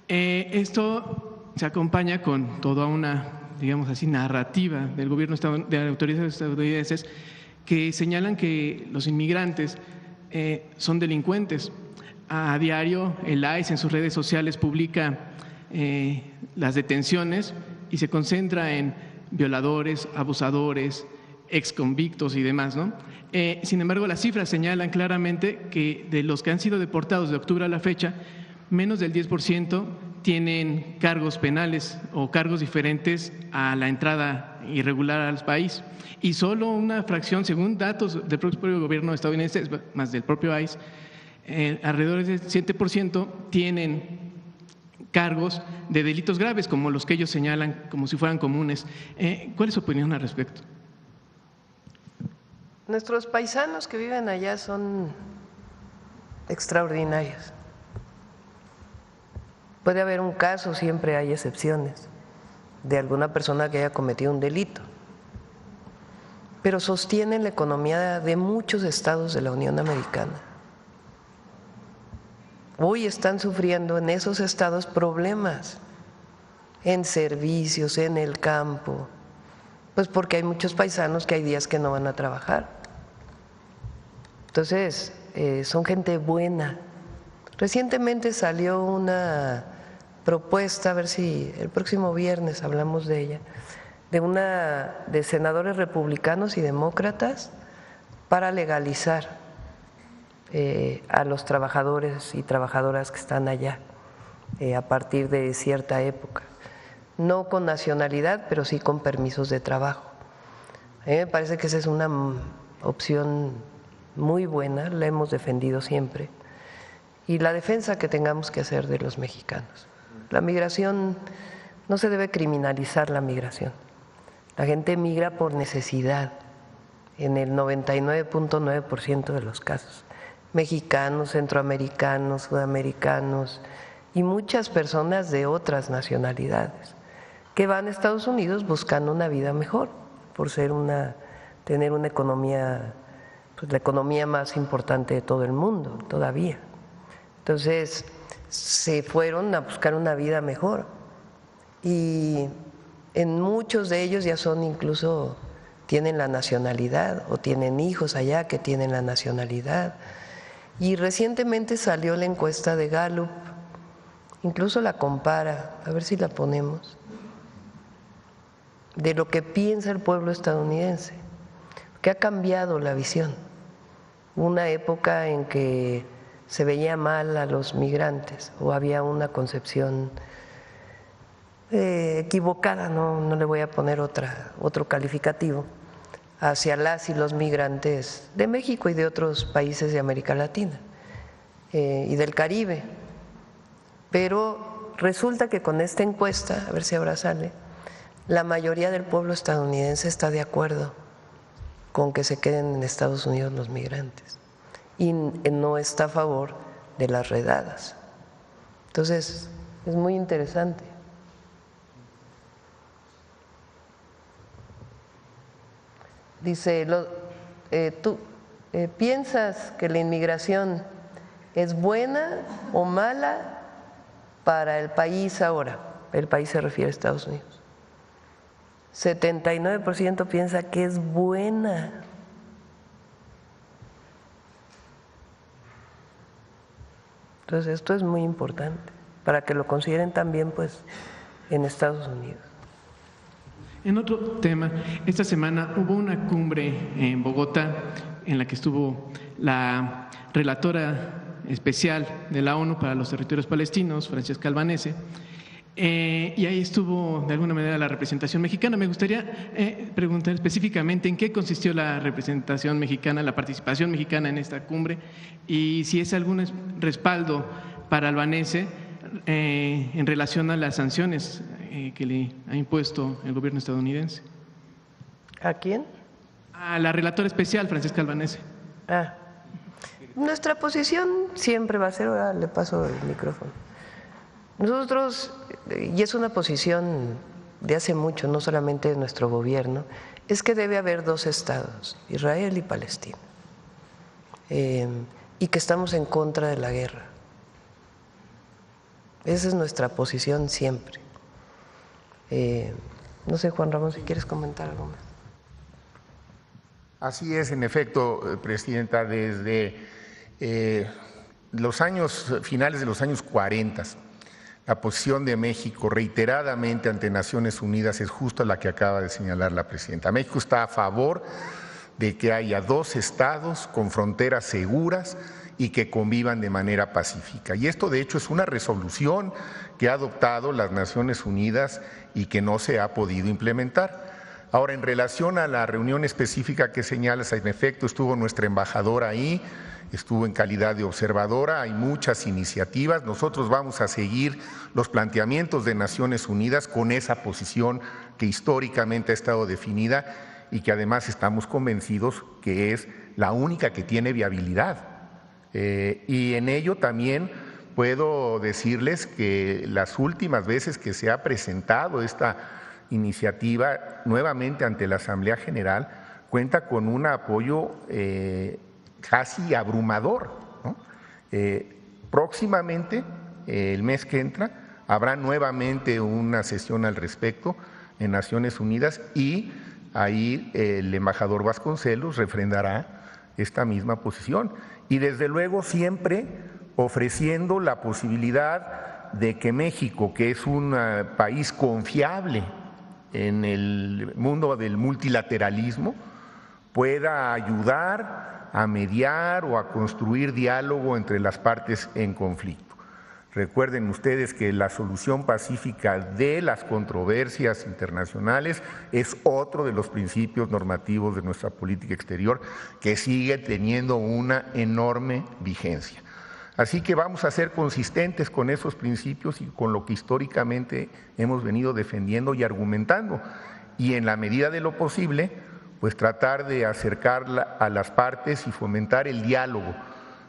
Esto se acompaña con toda una, digamos así, narrativa del gobierno de autoridades estadounidenses que señalan que los inmigrantes son delincuentes. A diario el ICE en sus redes sociales publica las detenciones y se concentra en violadores, abusadores, exconvictos y demás, ¿no? Sin embargo, las cifras señalan claramente que de los que han sido deportados de octubre a la fecha, menos del 10% tienen cargos penales o cargos diferentes a la entrada irregular al país. Y solo una fracción, según datos del propio gobierno estadounidense, más del propio ICE, alrededor del 7% tienen cargos de delitos graves, como los que ellos señalan como si fueran comunes. ¿Cuál es su opinión al respecto? Nuestros paisanos que viven allá son extraordinarios. Puede haber un caso, siempre hay excepciones, de alguna persona que haya cometido un delito, pero sostienen la economía de muchos estados de la Unión Americana. Hoy están sufriendo en esos estados problemas, en servicios, en el campo, pues porque hay muchos paisanos que hay días que no van a trabajar. Entonces, son gente buena. Recientemente salió una propuesta, a ver si el próximo viernes hablamos de ella, de senadores republicanos y demócratas para legalizar a los trabajadores y trabajadoras que están allá a partir de cierta época, no con nacionalidad, pero sí con permisos de trabajo. A mí me parece que esa es una opción muy buena, la hemos defendido siempre, y la defensa que tengamos que hacer de los mexicanos. La migración, no se debe criminalizar la migración. La gente migra por necesidad, en el 99.9% de los casos. Mexicanos, centroamericanos, sudamericanos y muchas personas de otras nacionalidades que van a Estados Unidos buscando una vida mejor, por tener una economía, pues la economía más importante de todo el mundo todavía. Entonces, se fueron a buscar una vida mejor y en muchos de ellos ya incluso tienen la nacionalidad o tienen hijos allá que tienen la nacionalidad. Y recientemente salió la encuesta de Gallup, incluso la compara, a ver si la ponemos, de lo que piensa el pueblo estadounidense, que ha cambiado la visión. Una época en que se veía mal a los migrantes o había una concepción equivocada, no le voy a poner otro calificativo, hacia las y los migrantes de México y de otros países de América Latina y del Caribe. Pero resulta que con esta encuesta, a ver si ahora sale, la mayoría del pueblo estadounidense está de acuerdo con que se queden en Estados Unidos los migrantes y no está a favor de las redadas. Entonces, es muy interesante. Dice, ¿tú piensas que la inmigración es buena o mala para el país ahora? El país se refiere a Estados Unidos. 79% piensa que es buena. Entonces, esto es muy importante para que lo consideren también, pues, en Estados Unidos. En otro tema, esta semana hubo una cumbre en Bogotá en la que estuvo la relatora especial de la ONU para los territorios palestinos, Francesca Albanese, y ahí estuvo de alguna manera la representación mexicana. Me gustaría preguntar específicamente en qué consistió la representación mexicana, la participación mexicana en esta cumbre y si es algún respaldo para Albanese en relación a las sanciones que le ha impuesto el gobierno estadounidense. ¿A quién? A la relatora especial, Francesca Albanese. Nuestra posición siempre va a ser, ahora le paso el micrófono. Nosotros, y es una posición de hace mucho, no solamente de nuestro gobierno, es que debe haber dos estados, Israel y Palestina, y que estamos en contra de la guerra. Esa es nuestra posición siempre. No sé, Juan Ramón, si quieres comentar algo más. Así es, en efecto, Presidenta, desde los años finales de los años 40, La posición de México reiteradamente ante Naciones Unidas es justo la que acaba de señalar la presidenta. México está a favor de que haya 2 estados con fronteras seguras y que convivan de manera pacífica. Y esto, de hecho, es una resolución que ha adoptado las Naciones Unidas y que no se ha podido implementar. Ahora, en relación a la reunión específica que señalas, en efecto, estuvo nuestra embajadora ahí, estuvo en calidad de observadora, hay muchas iniciativas. Nosotros vamos a seguir los planteamientos de Naciones Unidas con esa posición que históricamente ha estado definida y que además estamos convencidos que es la única que tiene viabilidad. Y en ello también puedo decirles que las últimas veces que se ha presentado esta iniciativa nuevamente ante la Asamblea General cuenta con un apoyo casi abrumador, ¿no? Próximamente, el mes que entra, habrá nuevamente una sesión al respecto en Naciones Unidas y ahí el embajador Vasconcelos refrendará esta misma posición. Y desde luego siempre ofreciendo la posibilidad de que México, que es un país confiable en el mundo del multilateralismo, pueda ayudar a mediar o a construir diálogo entre las partes en conflicto. Recuerden ustedes que la solución pacífica de las controversias internacionales es otro de los principios normativos de nuestra política exterior que sigue teniendo una enorme vigencia. Así que vamos a ser consistentes con esos principios y con lo que históricamente hemos venido defendiendo y argumentando, y en la medida de lo posible, pues tratar de acercar a las partes y fomentar el diálogo.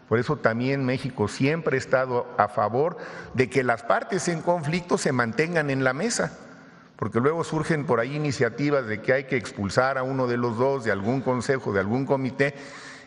Por eso también México siempre ha estado a favor de que las partes en conflicto se mantengan en la mesa, porque luego surgen por ahí iniciativas de que hay que expulsar a uno de los dos de algún consejo, de algún comité,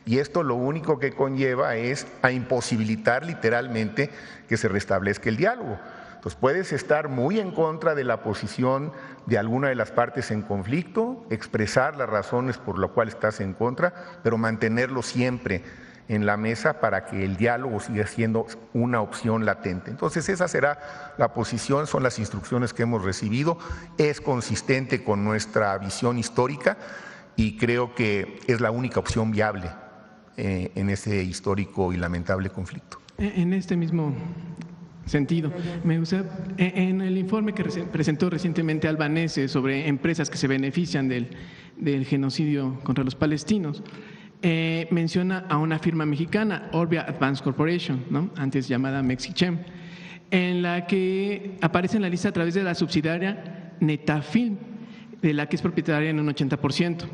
y esto lo único que conlleva es a imposibilitar literalmente que se restablezca el diálogo. Entonces puedes estar muy en contra de la posición de alguna de las partes en conflicto, expresar las razones por las cuales estás en contra, pero mantenerlo siempre en la mesa para que el diálogo siga siendo una opción latente. Entonces esa será la posición, son las instrucciones que hemos recibido, es consistente con nuestra visión histórica y creo que es la única opción viable en ese histórico y lamentable conflicto. En este mismo sentido, me gusta, en el informe que presentó recientemente Albanese sobre empresas que se benefician del genocidio contra los palestinos, menciona a una firma mexicana, Orbia Advanced Corporation, ¿no? Antes llamada Mexichem, en la que aparece en la lista a través de la subsidiaria Netafilm, de la que es propietaria en un 80%.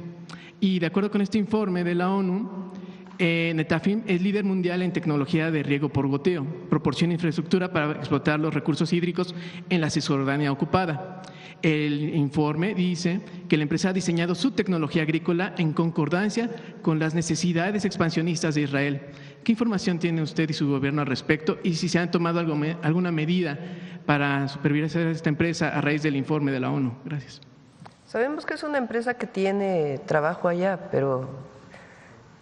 Y de acuerdo con este informe de la ONU, Netafim es líder mundial en tecnología de riego por goteo, proporciona infraestructura para explotar los recursos hídricos en la Cisjordania ocupada. El informe dice que la empresa ha diseñado su tecnología agrícola en concordancia con las necesidades expansionistas de Israel. ¿Qué información tiene usted y su gobierno al respecto? Y si se han tomado alguna medida para supervisar esta empresa a raíz del informe de la ONU. Gracias. Sabemos que es una empresa que tiene trabajo allá, pero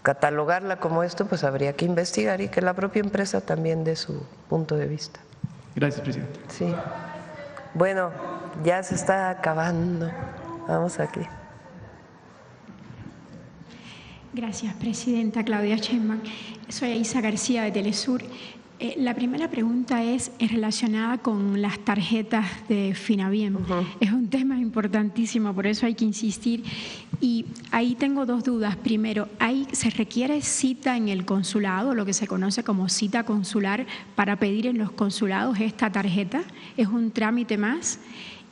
catalogarla como esto, pues habría que investigar y que la propia empresa también dé su punto de vista. Gracias, presidente. Sí. Bueno, ya se está acabando. Vamos aquí. Gracias, presidenta Claudia Sheinbaum. Soy Isa García de Telesur. La primera pregunta es relacionada con las tarjetas de Finabiem. Es un tema importantísimo, por eso hay que insistir. Y ahí tengo dos dudas. Primero, ¿ahí se requiere cita en el consulado, lo que se conoce como cita consular, para pedir en los consulados esta tarjeta? ¿Es un trámite más?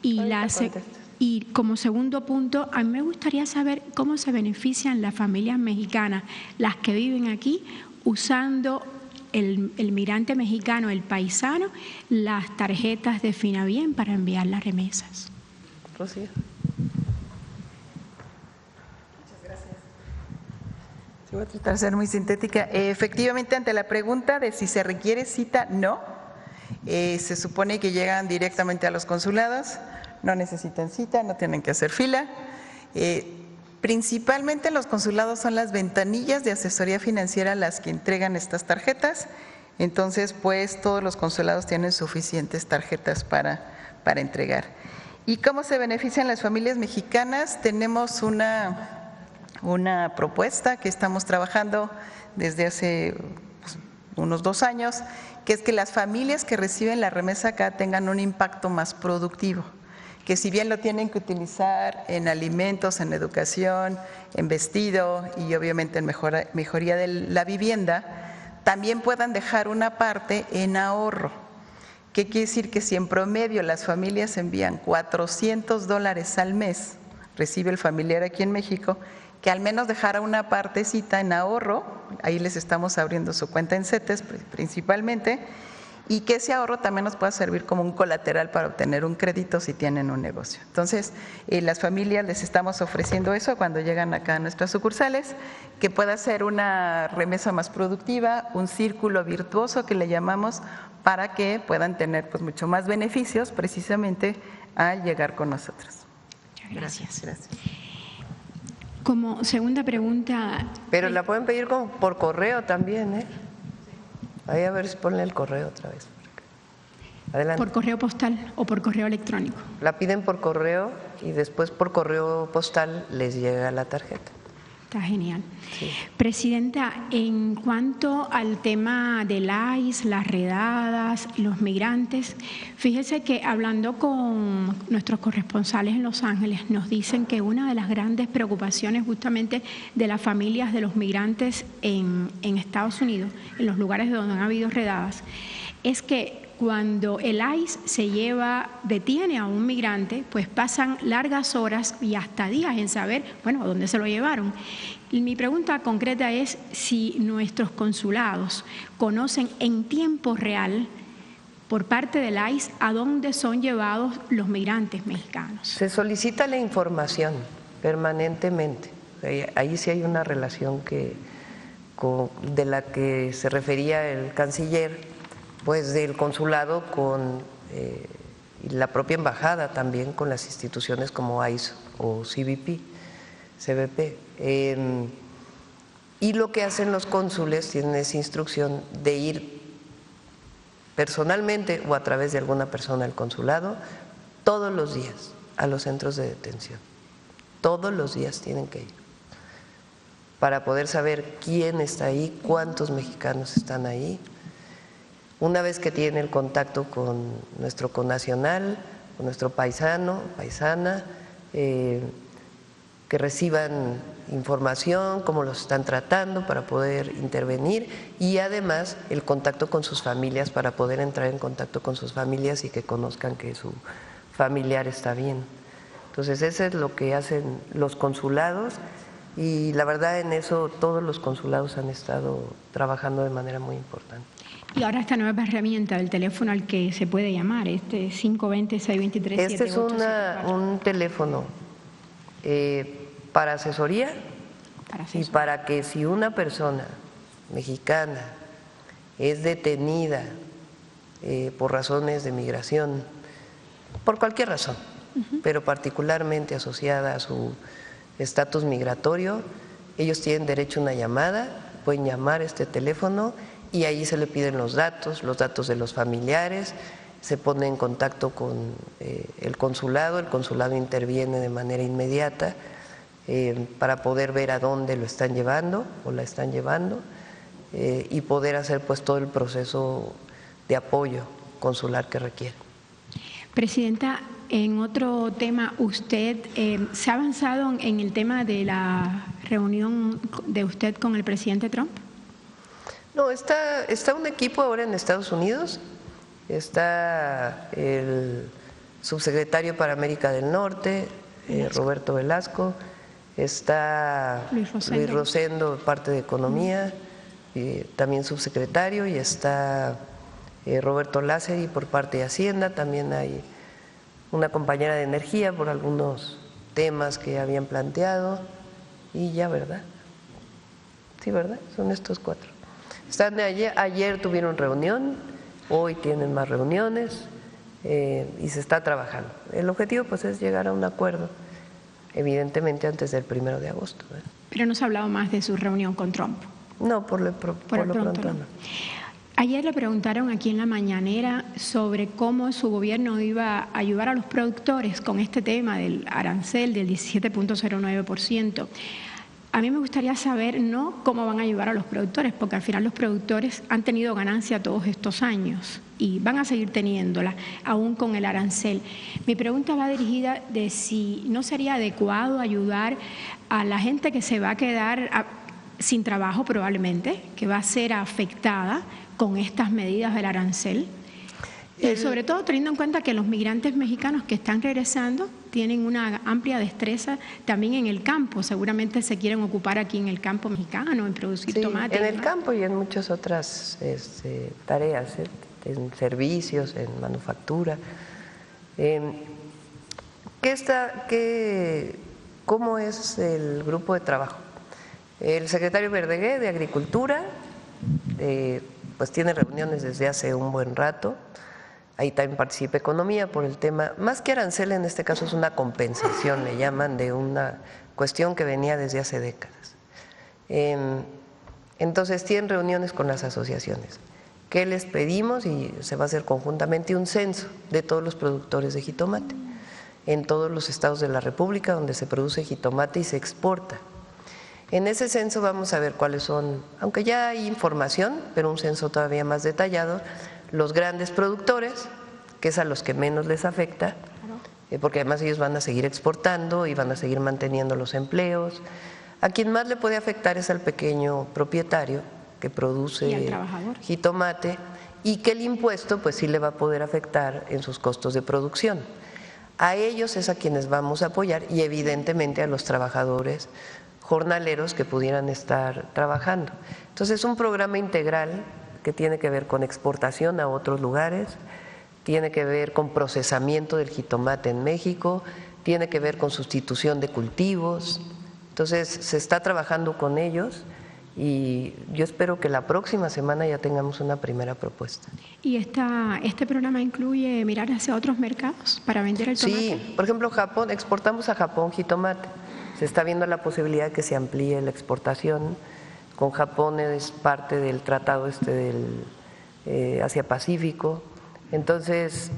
Y como segundo punto, a mí me gustaría saber cómo se benefician las familias mexicanas, las que viven aquí, usando el migrante mexicano, el paisano, las tarjetas de Finabiem para enviar las remesas. Rocío. Muchas gracias. Sí, voy a tratar de ser muy sintética. Efectivamente, ante la pregunta de si se requiere cita, no. Se supone que llegan directamente a los consulados, no necesitan cita, no tienen que hacer fila. Principalmente en los consulados son las ventanillas de asesoría financiera las que entregan estas tarjetas Entonces, pues todos los consulados tienen suficientes tarjetas para entregar. ¿Y cómo se benefician las familias mexicanas? Tenemos una propuesta que estamos trabajando desde hace unos 2 años, que es que las familias que reciben la remesa acá tengan un impacto más productivo, que si bien lo tienen que utilizar en alimentos, en educación, en vestido y obviamente en mejoría de la vivienda, también puedan dejar una parte en ahorro. ¿Qué quiere decir? Que si en promedio las familias envían $400 al mes, recibe el familiar aquí en México, que al menos dejara una partecita en ahorro, ahí les estamos abriendo su cuenta en CETES principalmente, y que ese ahorro también nos pueda servir como un colateral para obtener un crédito si tienen un negocio. Entonces, las familias les estamos ofreciendo eso cuando llegan acá a nuestras sucursales, que pueda ser una remesa más productiva, un círculo virtuoso que le llamamos, para que puedan tener pues mucho más beneficios precisamente al llegar con nosotros. Gracias. Como segunda pregunta… Pero la pueden pedir por correo también, ¿eh? Ahí a ver si ponle el correo otra vez. Adelante. ¿Por correo postal o por correo electrónico? La piden por correo y después por correo postal les llega la tarjeta. Está genial. Sí. Presidenta, en cuanto al tema del ICE, las redadas, los migrantes, fíjese que hablando con nuestros corresponsales en Los Ángeles, nos dicen que una de las grandes preocupaciones justamente de las familias de los migrantes en Estados Unidos, en los lugares donde han habido redadas, es que cuando el ICE detiene a un migrante, pues pasan largas horas y hasta días en saber, bueno, a dónde se lo llevaron. Y mi pregunta concreta es si nuestros consulados conocen en tiempo real, por parte del ICE, a dónde son llevados los migrantes mexicanos. Se solicita la información permanentemente. Ahí sí hay una relación de la que se refería el canciller, pues del consulado con la propia embajada, también con las instituciones como ICE o CBP. Y lo que hacen los cónsules, tienen esa instrucción de ir personalmente o a través de alguna persona al consulado todos los días a los centros de detención. Todos los días tienen que ir para poder saber quién está ahí, cuántos mexicanos están ahí. Una vez que tienen el contacto con nuestro connacional, con nuestro paisano, paisana, que reciban información, cómo los están tratando para poder intervenir y además el contacto con sus familias para poder entrar en contacto con sus familias y que conozcan que su familiar está bien. Entonces, eso es lo que hacen los consulados y la verdad en eso todos los consulados han estado trabajando de manera muy importante. Y ahora esta nueva herramienta del teléfono al que se puede llamar, 520-623-7874. Este es un teléfono para asesoría y para que si una persona mexicana es detenida por razones de migración, por cualquier razón, pero particularmente asociada a su estatus migratorio, ellos tienen derecho a una llamada, pueden llamar a este teléfono y ahí se le piden los datos de los familiares, se pone en contacto con el consulado interviene de manera inmediata para poder ver a dónde lo están llevando o la están llevando y poder hacer pues todo el proceso de apoyo consular que requiere. Presidenta, en otro tema, ¿usted se ha avanzado en el tema de la reunión de usted con el presidente Trump? No, está un equipo ahora en Estados Unidos, está el subsecretario para América del Norte, Roberto Velasco, está Luis Rosendo, parte de Economía, también subsecretario, y está Roberto Lázari por parte de Hacienda, también hay una compañera de Energía por algunos temas que habían planteado, y ya, ¿verdad? Sí, ¿verdad? Son estos 4. Ayer tuvieron reunión, hoy tienen más reuniones y se está trabajando. El objetivo pues es llegar a un acuerdo, evidentemente antes del 1 de agosto. Pero no se ha hablado más de su reunión con Trump. No, por lo pronto no. Ayer le preguntaron aquí en la mañanera sobre cómo su gobierno iba a ayudar a los productores con este tema del arancel del 17.09%. A mí me gustaría saber no cómo van a ayudar a los productores, porque al final los productores han tenido ganancia todos estos años y van a seguir teniéndola, aún con el arancel. Mi pregunta va dirigida de si no sería adecuado ayudar a la gente que se va a quedar sin trabajo probablemente, que va a ser afectada con estas medidas del arancel. Sobre todo teniendo en cuenta que los migrantes mexicanos que están regresando tienen una amplia destreza también en el campo. Seguramente se quieren ocupar aquí en el campo mexicano, en producir tomate. En el campo y en muchas otras tareas, en servicios, en manufactura. ¿Cómo es el grupo de trabajo? El secretario Verdeguer de Agricultura pues tiene reuniones desde hace un buen rato. Ahí también participa Economía por el tema, más que arancel en este caso es una compensación, le llaman, de una cuestión que venía desde hace décadas. Entonces tienen reuniones con las asociaciones. ¿Qué les pedimos? Y se va a hacer conjuntamente un censo de todos los productores de jitomate en todos los estados de la República donde se produce jitomate y se exporta. En ese censo vamos a ver cuáles son, aunque ya hay información, pero un censo todavía más detallado, los grandes productores, que es a los que menos les afecta, porque además ellos van a seguir exportando y van a seguir manteniendo los empleos. A quien más le puede afectar es al pequeño propietario que produce jitomate y que el impuesto pues sí le va a poder afectar en sus costos de producción. A ellos es a quienes vamos a apoyar y evidentemente a los trabajadores jornaleros que pudieran estar trabajando. Entonces es un programa integral que tiene que ver con exportación a otros lugares, tiene que ver con procesamiento del jitomate en México, tiene que ver con sustitución de cultivos. Entonces se está trabajando con ellos y yo espero que la próxima semana ya tengamos una primera propuesta. ¿Y este programa incluye mirar hacia otros mercados para vender el tomate? Sí, por ejemplo Japón, exportamos a Japón jitomate, se está viendo la posibilidad de que se amplíe la exportación. Con Japón es parte del tratado del Asia-Pacífico. Entonces,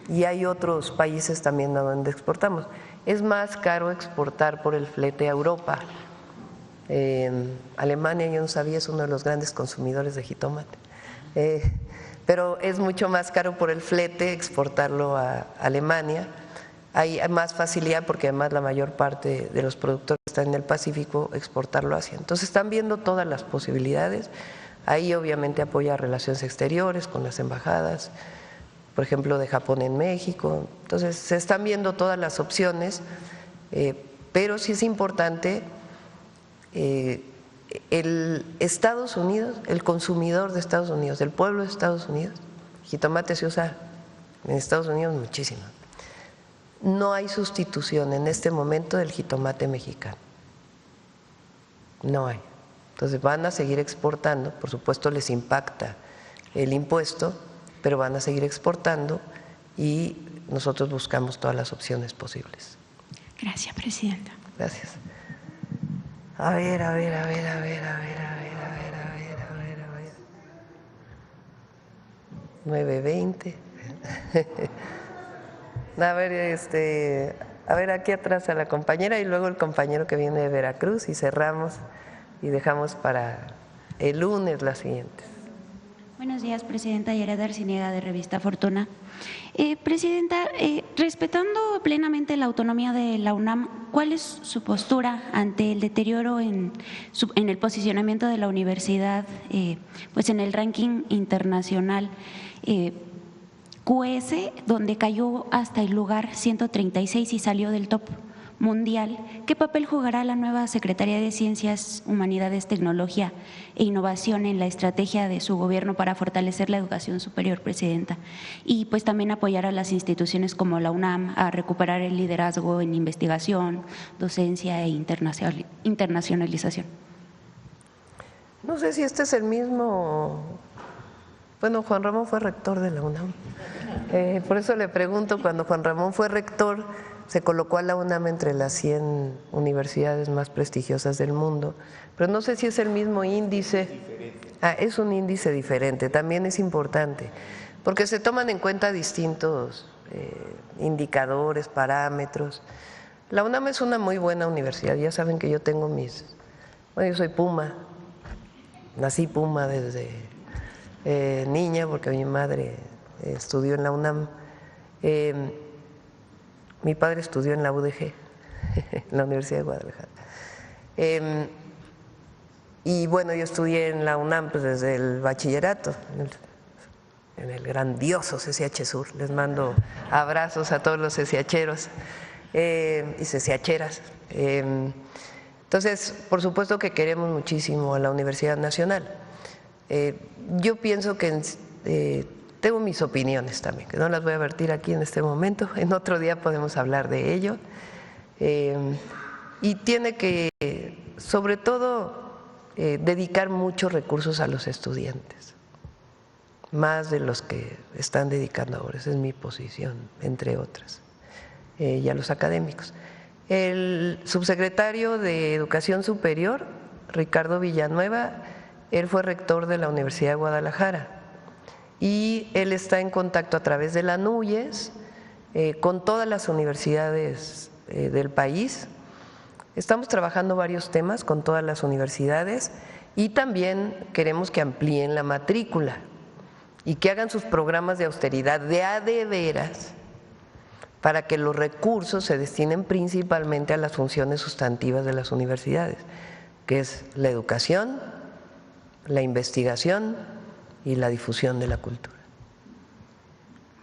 y hay otros países también donde exportamos. Es más caro exportar por el flete a Europa. Alemania, yo no sabía, es uno de los grandes consumidores de jitomate. Pero es mucho más caro por el flete exportarlo a Alemania. Hay más facilidad porque además la mayor parte de los productores que están en el Pacífico exportarlo hacia. Entonces están viendo todas las posibilidades. Ahí obviamente apoya relaciones exteriores con las embajadas, por ejemplo de Japón en México. Entonces se están viendo todas las opciones, pero sí es importante el Estados Unidos, el consumidor de Estados Unidos, el pueblo de Estados Unidos. Jitomate se usa en Estados Unidos muchísimo. No hay sustitución en este momento del jitomate mexicano. No hay. Entonces van a seguir exportando, por supuesto les impacta el impuesto, pero van a seguir exportando y nosotros buscamos todas las opciones posibles. Gracias, Presidenta. Gracias. A ver. 9:20. A ver aquí atrás a la compañera y luego el compañero que viene de Veracruz y cerramos y dejamos para el lunes las siguientes. Buenos días, Presidenta. Yareda Arciniega, de Revista Fortuna. Presidenta, respetando plenamente la autonomía de la UNAM, ¿cuál es su postura ante el deterioro en el posicionamiento de la universidad pues en el ranking internacional? QS, donde cayó hasta el lugar 136 y salió del top mundial. ¿Qué papel jugará la nueva Secretaría de Ciencias, Humanidades, Tecnología e Innovación en la estrategia de su gobierno para fortalecer la educación superior, Presidenta? Y pues también apoyar a las instituciones como la UNAM a recuperar el liderazgo en investigación, docencia e internacionalización. No sé si este es el mismo. Bueno, Juan Ramón fue rector de la UNAM. Por eso le pregunto, cuando Juan Ramón fue rector, se colocó a la UNAM entre las 100 universidades más prestigiosas del mundo, pero no sé si es el mismo índice. Es un índice diferente, también es importante, porque se toman en cuenta distintos indicadores, parámetros. La UNAM es una muy buena universidad, ya saben que yo tengo yo soy Puma, nací Puma desde niña porque mi madre estudió en la UNAM, mi padre estudió en la UDG, en la Universidad de Guadalajara. Y bueno, yo estudié en la UNAM pues, desde el bachillerato, en el grandioso CCH Sur. Les mando abrazos a todos los CCHeros y CCHeras. Entonces, por supuesto que queremos muchísimo a la Universidad Nacional. Yo pienso que tengo mis opiniones también, que no las voy a vertir aquí en este momento, en otro día podemos hablar de ello. Y tiene que, sobre todo, dedicar muchos recursos a los estudiantes, más de los que están dedicando ahora, esa es mi posición, entre otras, y a los académicos. El subsecretario de Educación Superior, Ricardo Villanueva, él fue rector de la Universidad de Guadalajara y él está en contacto a través de la NUYES con todas las universidades del país. Estamos trabajando varios temas con todas las universidades y también queremos que amplíen la matrícula y que hagan sus programas de austeridad de veras para que los recursos se destinen principalmente a las funciones sustantivas de las universidades, que es la educación, la investigación y la difusión de la cultura.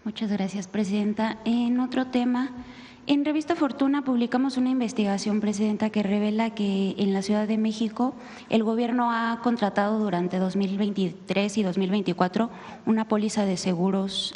Muchas gracias, Presidenta. En otro tema, en Revista Fortuna publicamos una investigación, Presidenta, que revela que en la Ciudad de México el gobierno ha contratado durante 2023 y 2024 una póliza de seguros,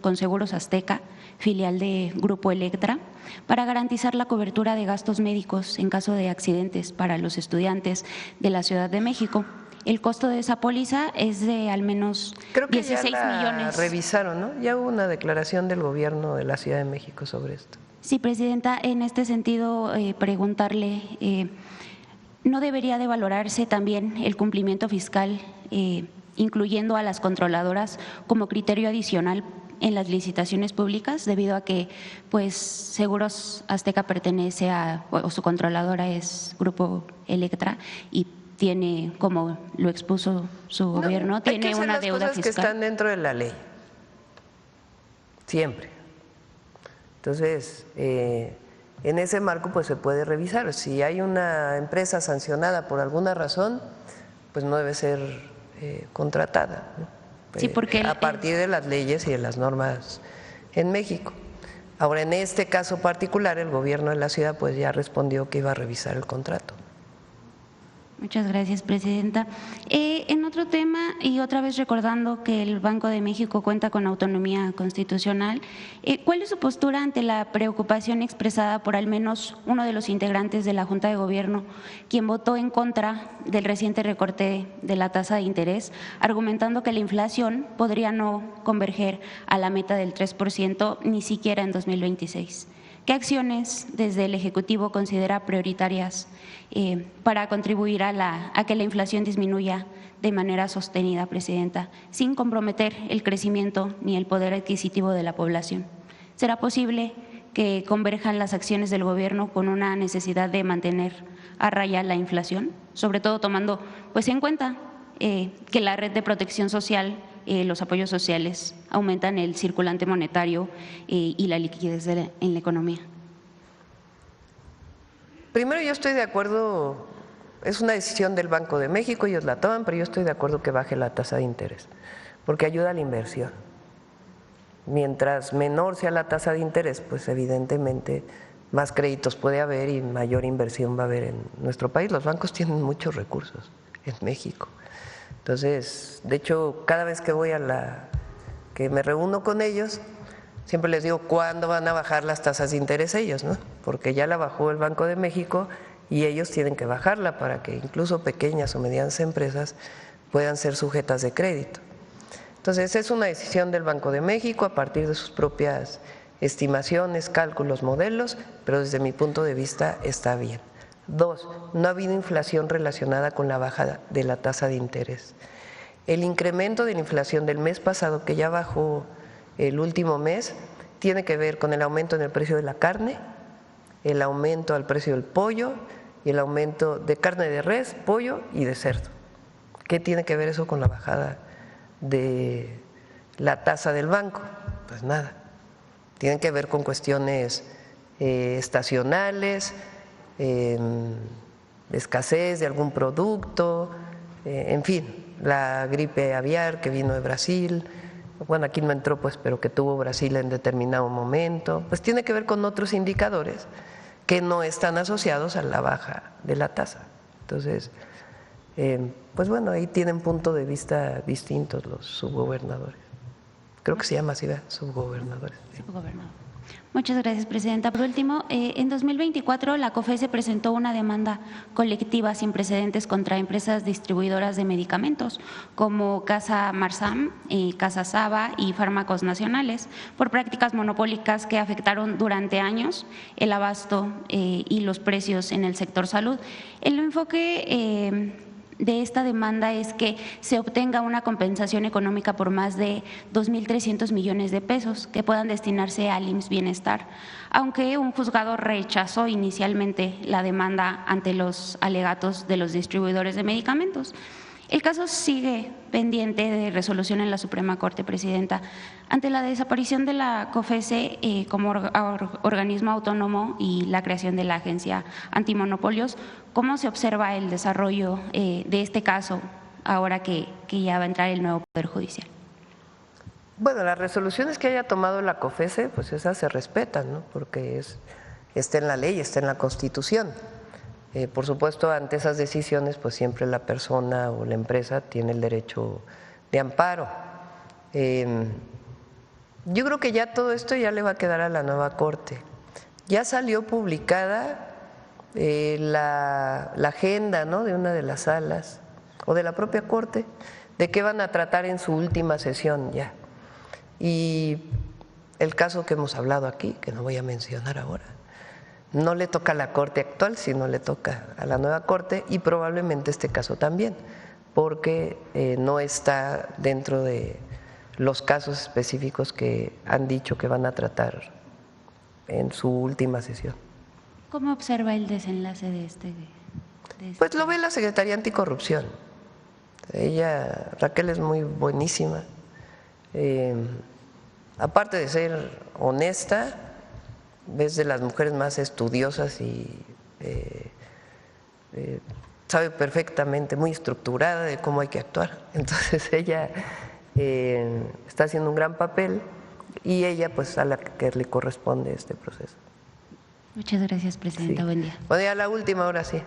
con Seguros Azteca, filial de Grupo Electra, para garantizar la cobertura de gastos médicos en caso de accidentes para los estudiantes de la Ciudad de México. El costo de esa póliza es de al menos 16 millones. Revisaron, ¿no? Ya hubo una declaración del gobierno de la Ciudad de México sobre esto. Sí, Presidenta, en este sentido, preguntarle, ¿no debería de valorarse también el cumplimiento fiscal, incluyendo a las controladoras como criterio adicional en las licitaciones públicas, debido a que pues Seguros Azteca pertenece o su controladora es Grupo Electra y tiene, como lo expuso su gobierno, tiene una deuda fiscal? Hay que hacer las cosas que están dentro de la ley, siempre. Entonces, en ese marco pues se puede revisar. Si hay una empresa sancionada por alguna razón, pues no debe ser contratada, ¿no? Sí, porque a partir de las leyes y de las normas en México. Ahora, en este caso particular, el gobierno de la ciudad pues ya respondió que iba a revisar el contrato. Muchas gracias, Presidenta. En otro tema, y otra vez recordando que el Banco de México cuenta con autonomía constitucional, ¿cuál es su postura ante la preocupación expresada por al menos uno de los integrantes de la Junta de Gobierno, quien votó en contra del reciente recorte de la tasa de interés, argumentando que la inflación podría no converger a la meta del 3% ni siquiera en 2026? ¿Qué acciones desde el Ejecutivo considera prioritarias para contribuir a que la inflación disminuya de manera sostenida, Presidenta, sin comprometer el crecimiento ni el poder adquisitivo de la población? ¿Será posible que converjan las acciones del Gobierno con una necesidad de mantener a raya la inflación, sobre todo tomando pues en cuenta que la red de protección social, los apoyos sociales aumentan el circulante monetario y la liquidez en la economía? Primero, yo estoy de acuerdo, es una decisión del Banco de México, ellos la toman, pero yo estoy de acuerdo que baje la tasa de interés, porque ayuda a la inversión. Mientras menor sea la tasa de interés, pues evidentemente más créditos puede haber y mayor inversión va a haber en nuestro país. Los bancos tienen muchos recursos en México. Entonces, de hecho, cada vez que que me reúno con ellos, siempre les digo cuándo van a bajar las tasas de interés ellos, ¿no? Porque ya la bajó el Banco de México y ellos tienen que bajarla para que incluso pequeñas o medianas empresas puedan ser sujetas de crédito. Entonces, es una decisión del Banco de México a partir de sus propias estimaciones, cálculos, modelos, pero desde mi punto de vista está bien. 2, no ha habido inflación relacionada con la baja de la tasa de interés. El incremento de la inflación del mes pasado, que ya bajó el último mes, tiene que ver con el aumento en el precio de la carne, el aumento al precio del pollo y el aumento de carne de res, pollo y de cerdo. ¿Qué tiene que ver eso con la bajada de la tasa del banco? Pues nada. Tienen que ver con cuestiones estacionales, escasez de algún producto, en fin, la gripe aviar que vino de Brasil, bueno, aquí no entró pues, pero que tuvo Brasil en determinado momento, pues tiene que ver con otros indicadores que no están asociados a la baja de la tasa. Entonces, pues bueno, ahí tienen puntos de vista distintos los subgobernadores. Creo que se llama así, subgobernadores. Subgobernador. Muchas gracias, Presidenta. Por último, en 2024 la COFESE presentó una demanda colectiva sin precedentes contra empresas distribuidoras de medicamentos como Casa Marsam, Casa Saba y Fármacos Nacionales por prácticas monopólicas que afectaron durante años el abasto y los precios en el sector salud. El enfoque de esta demanda es que se obtenga una compensación económica por más de 2.300 millones de pesos que puedan destinarse al IMSS Bienestar, aunque un juzgado rechazó inicialmente la demanda ante los alegatos de los distribuidores de medicamentos. El caso sigue pendiente de resolución en la Suprema Corte, Presidenta. Ante la desaparición de la COFESE como organismo autónomo y la creación de la Agencia Antimonopolios, ¿cómo se observa el desarrollo de este caso ahora que ya va a entrar el nuevo Poder Judicial? Bueno, las resoluciones que haya tomado la COFESE, pues esas se respetan, ¿no? Porque está en la ley, está en la Constitución. Por supuesto, ante esas decisiones, pues siempre la persona o la empresa tiene el derecho de amparo. Yo creo que ya todo esto ya le va a quedar a la nueva Corte. Ya salió publicada la agenda, ¿no?, de una de las salas o de la propia Corte, de qué van a tratar en su última sesión ya. Y el caso que hemos hablado aquí, que no voy a mencionar ahora, no le toca a la Corte actual, sino le toca a la nueva Corte y probablemente este caso también, porque no está dentro de los casos específicos que han dicho que van a tratar en su última sesión. ¿Cómo observa el desenlace de este? Pues lo ve la Secretaría Anticorrupción. Ella, Raquel, es muy buenísima. Aparte de ser honesta, es de las mujeres más estudiosas y sabe perfectamente, muy estructurada de cómo hay que actuar. Entonces ella está haciendo un gran papel y ella pues a la que le corresponde este proceso. Muchas gracias, Presidenta. Sí. Buen día. Bueno, ya la última, ahora sí.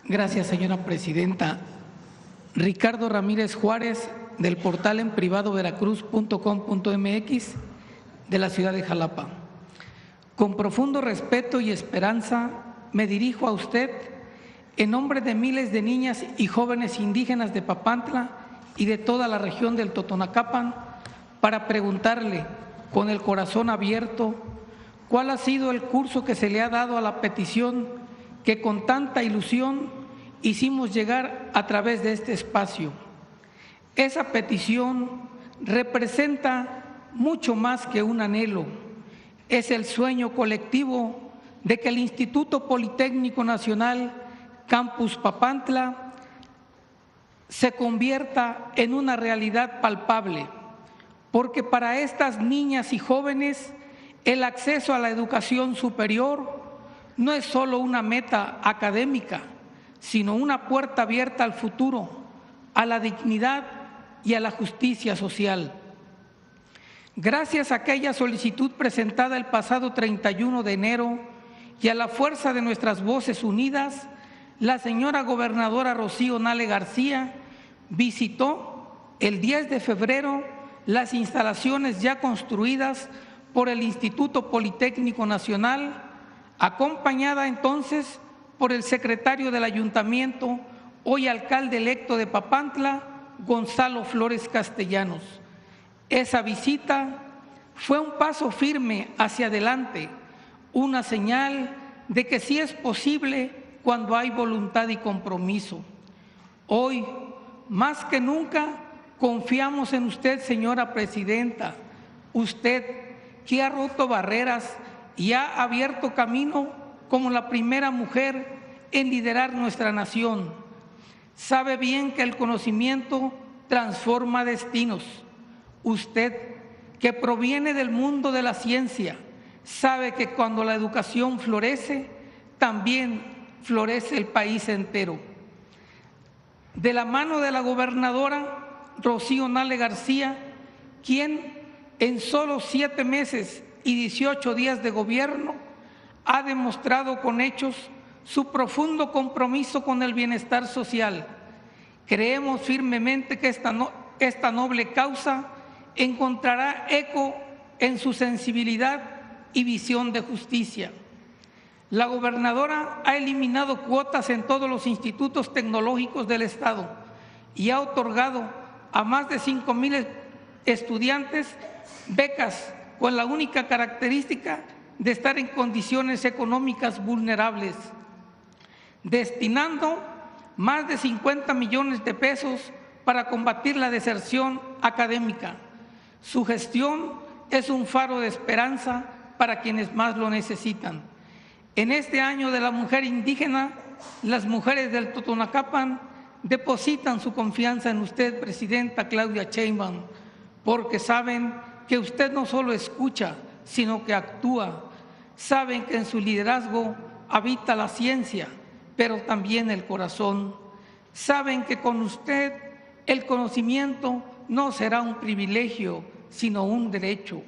Gracias, señora Presidenta. Ricardo Ramírez Juárez, del portal en privado veracruz.com.mx de la ciudad de Jalapa. Con profundo respeto y esperanza me dirijo a usted en nombre de miles de niñas y jóvenes indígenas de Papantla y de toda la región del Totonacapan para preguntarle con el corazón abierto cuál ha sido el curso que se le ha dado a la petición que con tanta ilusión hicimos llegar a través de este espacio. Esa petición representa mucho más que un anhelo, es el sueño colectivo de que el Instituto Politécnico Nacional Campus Papantla se convierta en una realidad palpable, porque para estas niñas y jóvenes el acceso a la educación superior no es solo una meta académica, sino una puerta abierta al futuro, a la dignidad y a la justicia social. Gracias a aquella solicitud presentada el pasado 31 de enero y a la fuerza de nuestras voces unidas, la señora gobernadora Rocío Nale García visitó el 10 de febrero las instalaciones ya construidas por el Instituto Politécnico Nacional, acompañada entonces por el secretario del Ayuntamiento, hoy alcalde electo de Papantla, Gonzalo Flores Castellanos. Esa visita fue un paso firme hacia adelante, una señal de que sí es posible cuando hay voluntad y compromiso. Hoy, más que nunca, confiamos en usted, señora presidenta, usted que ha roto barreras y ha abierto camino como la primera mujer en liderar nuestra nación. Sabe bien que el conocimiento transforma destinos. Usted, que proviene del mundo de la ciencia, sabe que cuando la educación florece, también florece el país entero. De la mano de la gobernadora Rocío Nale García, quien en solo 7 meses y 18 días de gobierno ha demostrado con hechos su profundo compromiso con el bienestar social. Creemos firmemente que esta noble causa encontrará eco en su sensibilidad y visión de justicia. La gobernadora ha eliminado cuotas en todos los institutos tecnológicos del Estado y ha otorgado a más de 5,000 estudiantes becas con la única característica de estar en condiciones económicas vulnerables, destinando más de 50 millones de pesos para combatir la deserción académica. Su gestión es un faro de esperanza para quienes más lo necesitan. En este año de la mujer indígena, las mujeres del Totonacapan depositan su confianza en usted, presidenta Claudia Sheinbaum, porque saben que usted no solo escucha, sino que actúa. Saben que en su liderazgo habita la ciencia, pero también el corazón. Saben que con usted el conocimiento no será un privilegio, sino un derecho.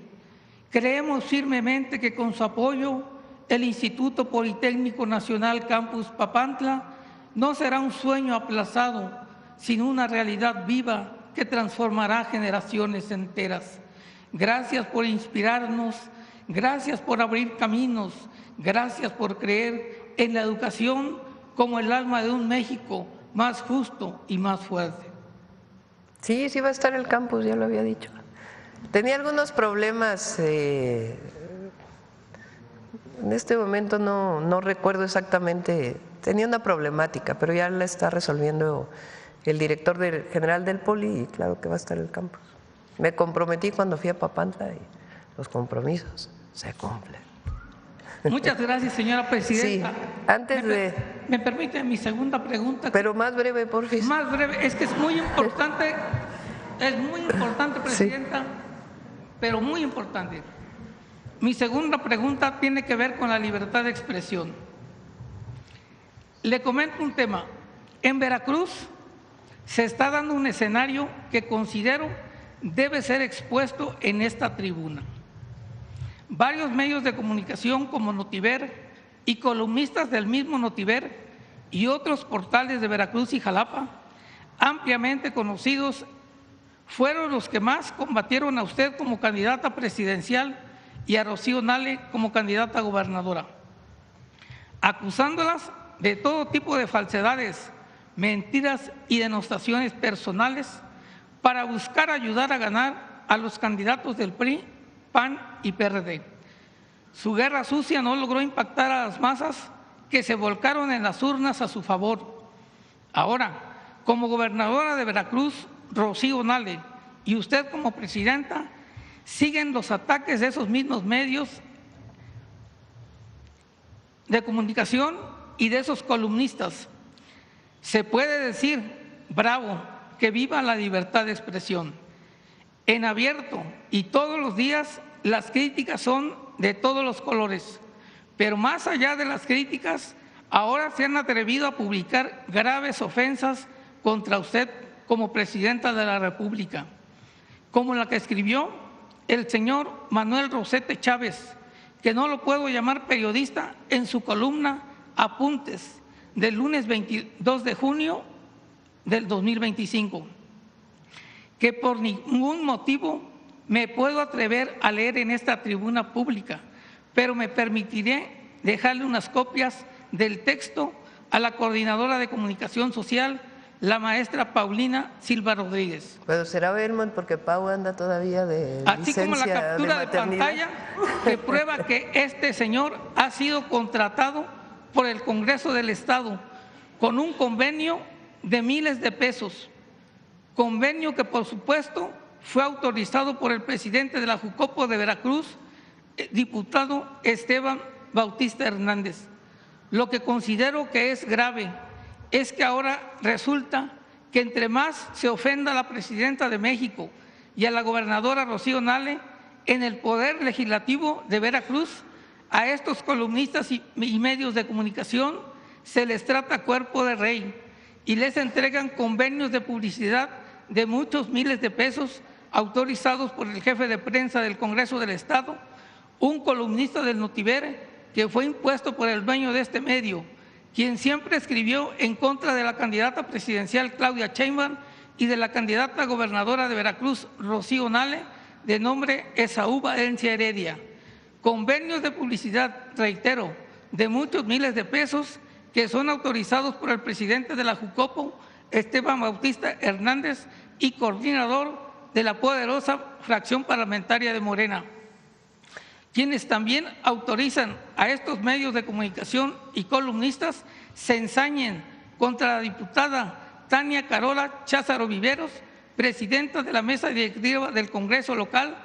Creemos firmemente que con su apoyo, el Instituto Politécnico Nacional Campus Papantla no será un sueño aplazado, sino una realidad viva que transformará generaciones enteras. Gracias por inspirarnos, gracias por abrir caminos, gracias por creer en la educación como el alma de un México más justo y más fuerte. Sí, sí va a estar el campus, ya lo había dicho. Tenía algunos problemas, en este momento no recuerdo exactamente, tenía una problemática, pero ya la está resolviendo el director general del Poli y claro que va a estar el campus. Me comprometí cuando fui a Papantla y los compromisos se cumplen. Muchas gracias, señora presidenta. Sí, antes ¿Me permite mi segunda pregunta? Pero más breve, por favor. Más breve, es que es muy importante, presidenta, sí. Pero muy importante. Mi segunda pregunta tiene que ver con la libertad de expresión. Le comento un tema. En Veracruz se está dando un escenario que considero debe ser expuesto en esta tribuna. Varios medios de comunicación como Notiver y columnistas del mismo Notiver y otros portales de Veracruz y Jalapa, ampliamente conocidos, fueron los que más combatieron a usted como candidata presidencial y a Rocío Nale como candidata a gobernadora, acusándolas de todo tipo de falsedades, mentiras y denostaciones personales para buscar ayudar a ganar a los candidatos del PRI, PAN y PRD. Su guerra sucia no logró impactar a las masas que se volcaron en las urnas a su favor. Ahora, como gobernadora de Veracruz, Rocío Nale, y usted como presidenta, siguen los ataques de esos mismos medios de comunicación y de esos columnistas. Se puede decir, bravo, que viva la libertad de expresión. En abierto y todos los días las críticas son de todos los colores, pero más allá de las críticas, ahora se han atrevido a publicar graves ofensas contra usted como presidenta de la República, como la que escribió el señor Manuel Rosete Chávez, que no lo puedo llamar periodista, en su columna Apuntes del lunes 22 de junio del 2025, que por ningún motivo me puedo atrever a leer en esta tribuna pública, pero me permitiré dejarle unas copias del texto a la coordinadora de comunicación social la maestra Paulina Silva Rodríguez. Pero será Belmont porque Pau anda todavía de así como la captura de pantalla que prueba que este señor ha sido contratado por el Congreso del Estado con un convenio de miles de pesos, convenio que por supuesto fue autorizado por el presidente de la Jucopo de Veracruz, diputado Esteban Bautista Hernández. Lo que considero que es grave es que ahora resulta que entre más se ofenda a la presidenta de México y a la gobernadora Rocío Nale en el Poder Legislativo de Veracruz, a estos columnistas y medios de comunicación se les trata cuerpo de rey y les entregan convenios de publicidad de muchos miles de pesos autorizados por el jefe de prensa del Congreso del Estado, un columnista del Notiver que fue impuesto por el dueño de este medio, quien siempre escribió en contra de la candidata presidencial Claudia Sheinbaum y de la candidata gobernadora de Veracruz, Rocío Nale, de nombre Esaú Valencia Heredia. Convenios de publicidad, reitero, de muchos miles de pesos que son autorizados por el presidente de la Jucopo, Esteban Bautista Hernández, y coordinador de la poderosa fracción parlamentaria de Morena, quienes también autorizan a estos medios de comunicación y columnistas se ensañen contra la diputada Tania Carola Cházaro Viveros, presidenta de la mesa directiva del Congreso local,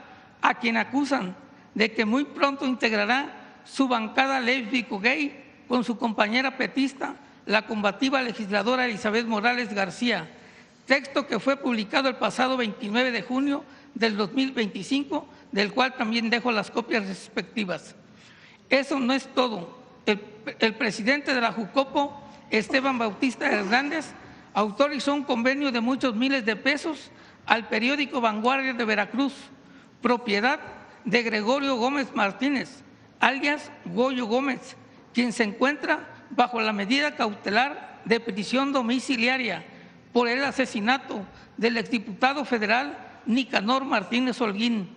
a quien acusan de que muy pronto integrará su bancada lésbico-gay con su compañera petista, la combativa legisladora Elizabeth Morales García, texto que fue publicado el pasado 29 de junio del 2025, del cual también dejo las copias respectivas. Eso no es todo. El presidente de la Jucopo, Esteban Bautista Hernández, autorizó un convenio de muchos miles de pesos al periódico Vanguardia de Veracruz, propiedad de Gregorio Gómez Martínez, alias Goyo Gómez, quien se encuentra bajo la medida cautelar de prisión domiciliaria por el asesinato del exdiputado federal Nicanor Martínez Holguín.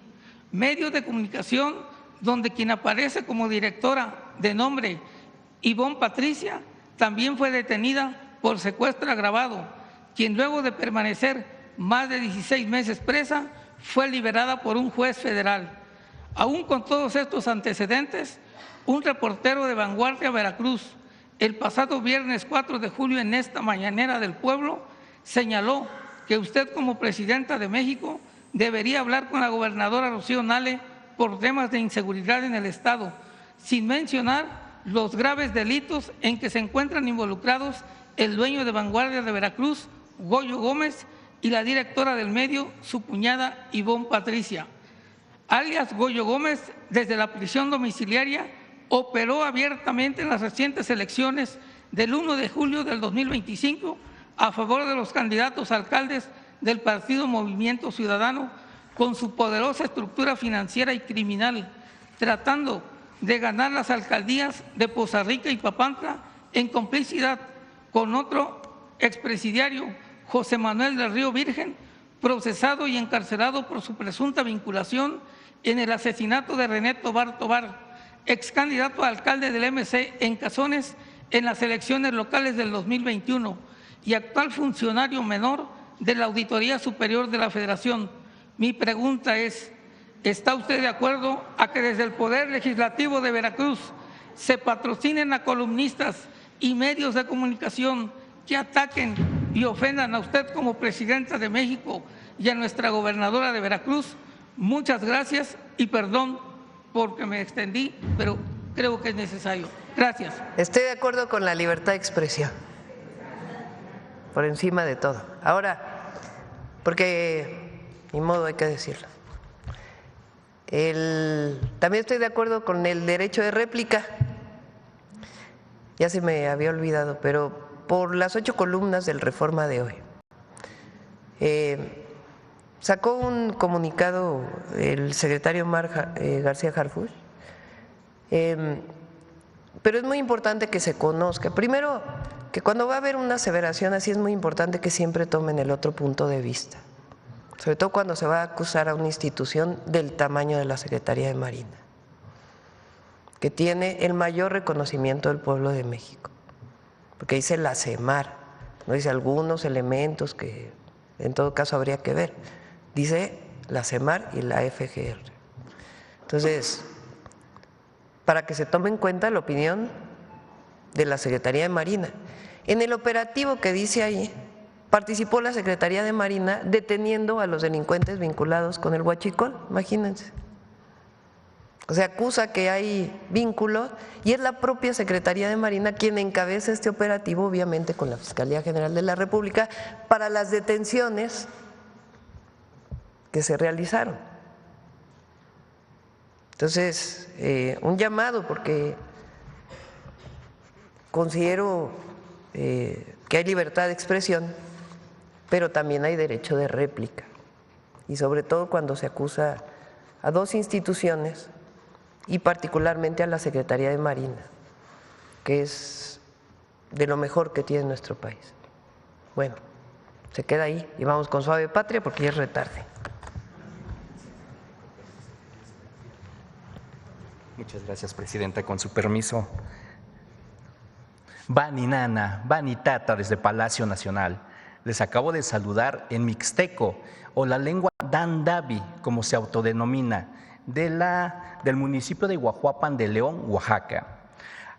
Medios de comunicación donde quien aparece como directora de nombre Ivonne Patricia también fue detenida por secuestro agravado, quien luego de permanecer más de 16 meses presa fue liberada por un juez federal. Aún con todos estos antecedentes, un reportero de Vanguardia Veracruz, el pasado viernes 4 de julio en esta mañanera del pueblo, señaló que usted como presidenta de México debería hablar con la gobernadora Rocío Nale por temas de inseguridad en el Estado, sin mencionar los graves delitos en que se encuentran involucrados el dueño de Vanguardia de Veracruz, Goyo Gómez, y la directora del medio, su cuñada Ivonne Patricia. Alias Goyo Gómez, desde la prisión domiciliaria, operó abiertamente en las recientes elecciones del 1 de julio del 2025 a favor de los candidatos a alcaldes del partido Movimiento Ciudadano, con su poderosa estructura financiera y criminal, tratando de ganar las alcaldías de Poza Rica y Papantla en complicidad con otro expresidiario, José Manuel del Río Virgen, procesado y encarcelado por su presunta vinculación en el asesinato de René Tobar Tobar, ex candidato a alcalde del MC en Cazones en las elecciones locales del 2021 y actual funcionario menor de la Auditoría Superior de la Federación. Mi pregunta es, ¿está usted de acuerdo a que desde el Poder Legislativo de Veracruz se patrocinen a columnistas y medios de comunicación que ataquen y ofendan a usted como presidenta de México y a nuestra gobernadora de Veracruz? Muchas gracias y perdón porque me extendí, pero creo que es necesario. Gracias. Estoy de acuerdo con la libertad de expresión, por encima de todo. Ahora, porque ni modo hay que decirlo. También estoy de acuerdo con el derecho de réplica. Ya se me había olvidado, pero por las 8 columnas del Reforma de hoy. Sacó un comunicado el secretario Omar García Harfuch, pero es muy importante que se conozca. Primero, que cuando va a haber una aseveración así es muy importante que siempre tomen el otro punto de vista, sobre todo cuando se va a acusar a una institución del tamaño de la Secretaría de Marina, que tiene el mayor reconocimiento del pueblo de México, porque dice la CEMAR, no dice algunos elementos que en todo caso habría que ver, dice la CEMAR y la FGR. Entonces, para que se tome en cuenta la opinión de la Secretaría de Marina. En el operativo que dice ahí, participó la Secretaría de Marina deteniendo a los delincuentes vinculados con el huachicol, imagínense. O sea, acusa que hay vínculos y es la propia Secretaría de Marina quien encabeza este operativo, obviamente con la Fiscalía General de la República, para las detenciones que se realizaron. Entonces, un llamado, porque considero que hay libertad de expresión, pero también hay derecho de réplica, y sobre todo cuando se acusa a dos instituciones y particularmente a la Secretaría de Marina, que es de lo mejor que tiene nuestro país. Bueno, se queda ahí y vamos con Suave Patria porque ya es retarde. Muchas gracias, Presidenta. Con su permiso. Bani Nana, Bani Tata desde Palacio Nacional. Les acabo de saludar en mixteco, o la lengua Dandavi, como se autodenomina, del municipio de Huajuapan de León, Oaxaca.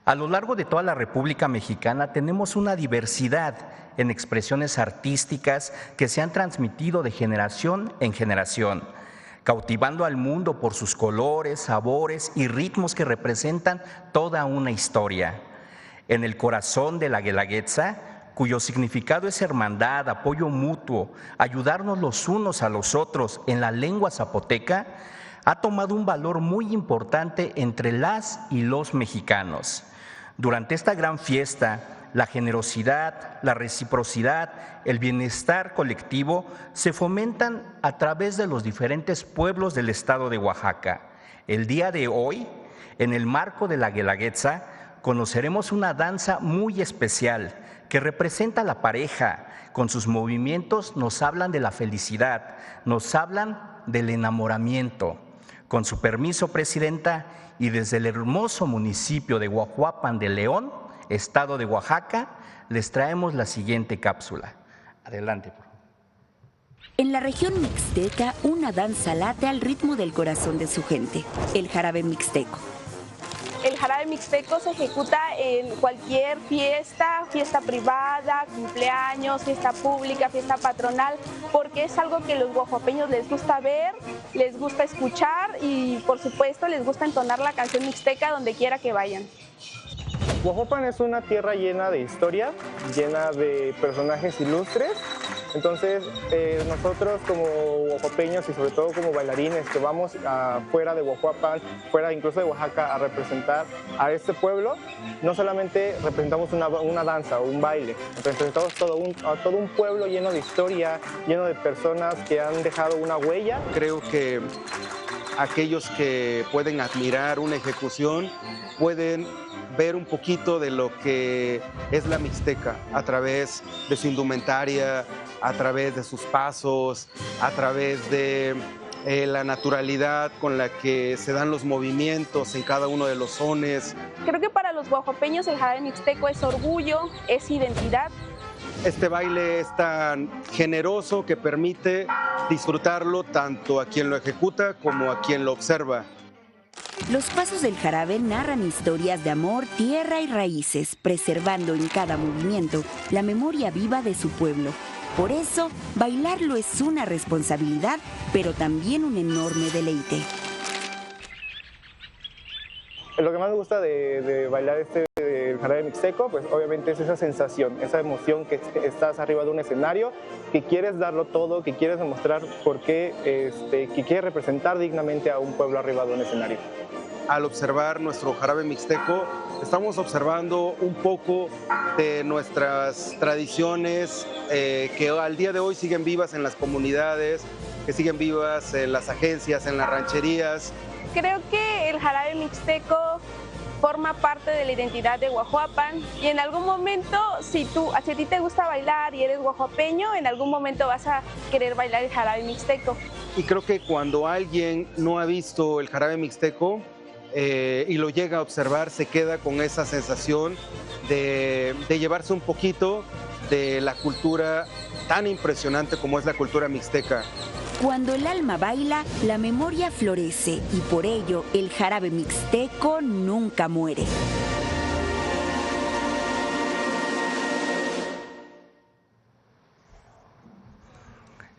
A lo largo de toda la República Mexicana tenemos una diversidad en expresiones artísticas que se han transmitido de generación en generación, cautivando al mundo por sus colores, sabores y ritmos que representan toda una historia. En el corazón de la Guelaguetza, cuyo significado es hermandad, apoyo mutuo, ayudarnos los unos a los otros en la lengua zapoteca, ha tomado un valor muy importante entre las y los mexicanos. Durante esta gran fiesta, la generosidad, la reciprocidad, el bienestar colectivo se fomentan a través de los diferentes pueblos del estado de Oaxaca. El día de hoy, en el marco de la Guelaguetza, conoceremos una danza muy especial que representa a la pareja. Con sus movimientos nos hablan de la felicidad, nos hablan del enamoramiento. Con su permiso, Presidenta, y desde el hermoso municipio de Huajuapan de León, estado de Oaxaca, les traemos la siguiente cápsula. Adelante, por favor. En la región mixteca, una danza late al ritmo del corazón de su gente, el jarabe mixteco. El jarabe mixteco se ejecuta en cualquier fiesta, fiesta privada, cumpleaños, fiesta pública, fiesta patronal, porque es algo que los oaxaqueños les gusta ver, les gusta escuchar y por supuesto les gusta entonar la canción mixteca donde quiera que vayan. Huajuapan es una tierra llena de historia, llena de personajes ilustres. Entonces, nosotros como oaxaqueños y sobre todo como bailarines que vamos fuera de Huajuapan, fuera incluso de Oaxaca a representar a este pueblo, no solamente representamos una danza o un baile, representamos todo un pueblo lleno de historia, lleno de personas que han dejado una huella. Creo que aquellos que pueden admirar una ejecución pueden ver un poquito de lo que es la mixteca a través de su indumentaria, a través de sus pasos, a través de la naturalidad con la que se dan los movimientos en cada uno de los sones. Creo que para los oaxaqueños el jarabe mixteco es orgullo, es identidad. Este baile es tan generoso que permite disfrutarlo tanto a quien lo ejecuta como a quien lo observa. Los pasos del jarabe narran historias de amor, tierra y raíces, preservando en cada movimiento la memoria viva de su pueblo. Por eso, bailarlo es una responsabilidad, pero también un enorme deleite. Lo que más me gusta de bailar el jarabe mixteco, pues obviamente es esa sensación, esa emoción que estás arriba de un escenario, que quieres darlo todo, que quieres demostrar por qué, que quieres representar dignamente a un pueblo arriba de un escenario. Al observar nuestro jarabe mixteco, estamos observando un poco de nuestras tradiciones que al día de hoy siguen vivas en las comunidades, que siguen vivas en las agencias, en las rancherías. Creo que el jarabe mixteco forma parte de la identidad de Huajuapan y en algún momento, si a ti te gusta bailar y eres oaxaqueño, en algún momento vas a querer bailar el jarabe mixteco. Y creo que cuando alguien no ha visto el jarabe mixteco y lo llega a observar, se queda con esa sensación de llevarse un poquito de la cultura tan impresionante como es la cultura mixteca. Cuando el alma baila, la memoria florece y por ello el jarabe mixteco nunca muere.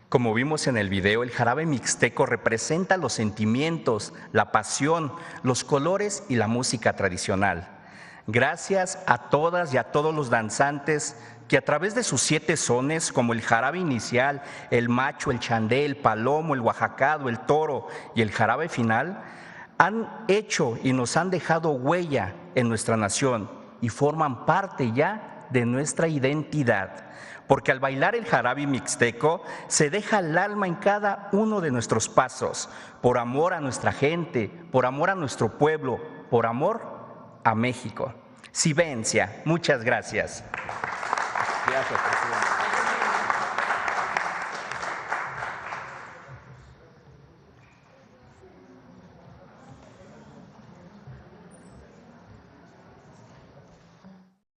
Como vimos en el video, el jarabe mixteco representa los sentimientos, la pasión, los colores y la música tradicional. Gracias a todas y a todos los danzantes que a través de sus 7 sones, como el jarabe inicial, el macho, el chandé, el palomo, el oaxacado, el toro y el jarabe final, han hecho y nos han dejado huella en nuestra nación y forman parte ya de nuestra identidad. Porque al bailar el jarabe mixteco se deja el alma en cada uno de nuestros pasos, por amor a nuestra gente, por amor a nuestro pueblo, por amor a México. Civencia, muchas gracias. Gracias, presidente.